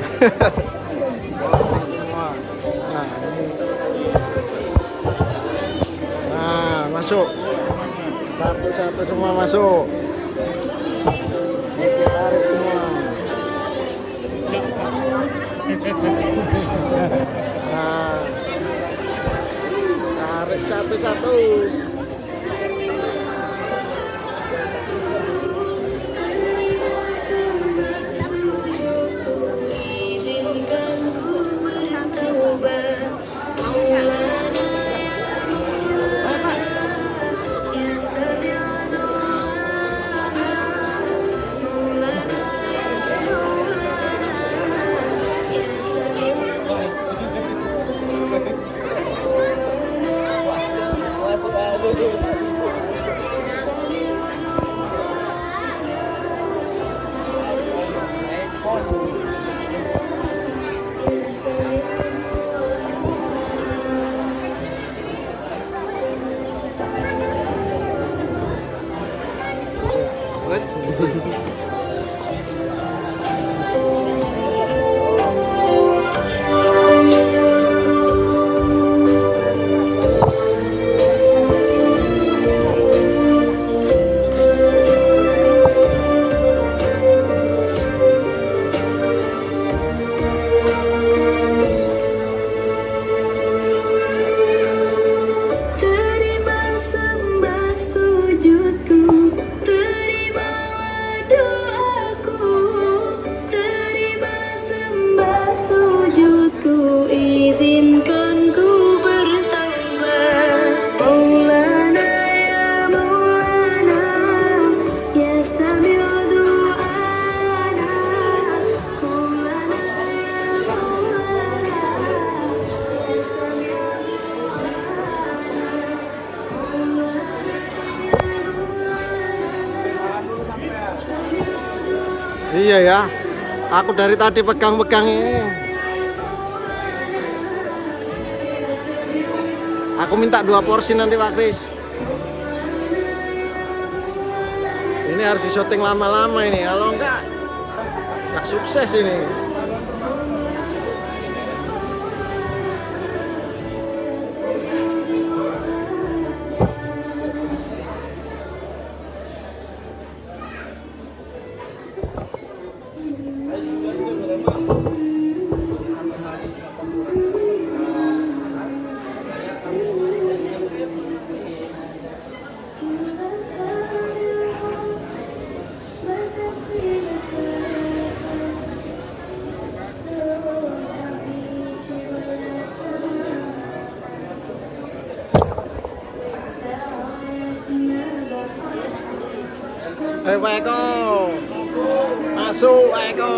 Nah, masuk. Satu-satu semua masuk. Oke, tarik semua. Nah, tarik satu-satu. Iya ya, Aku dari tadi pegang-pegang ini. Aku minta 2 porsi nanti Pak Kris. Ini harus di-syuting lama-lama ini, kalau enggak sukses ini. Pak Eko, masuk Pak Eko.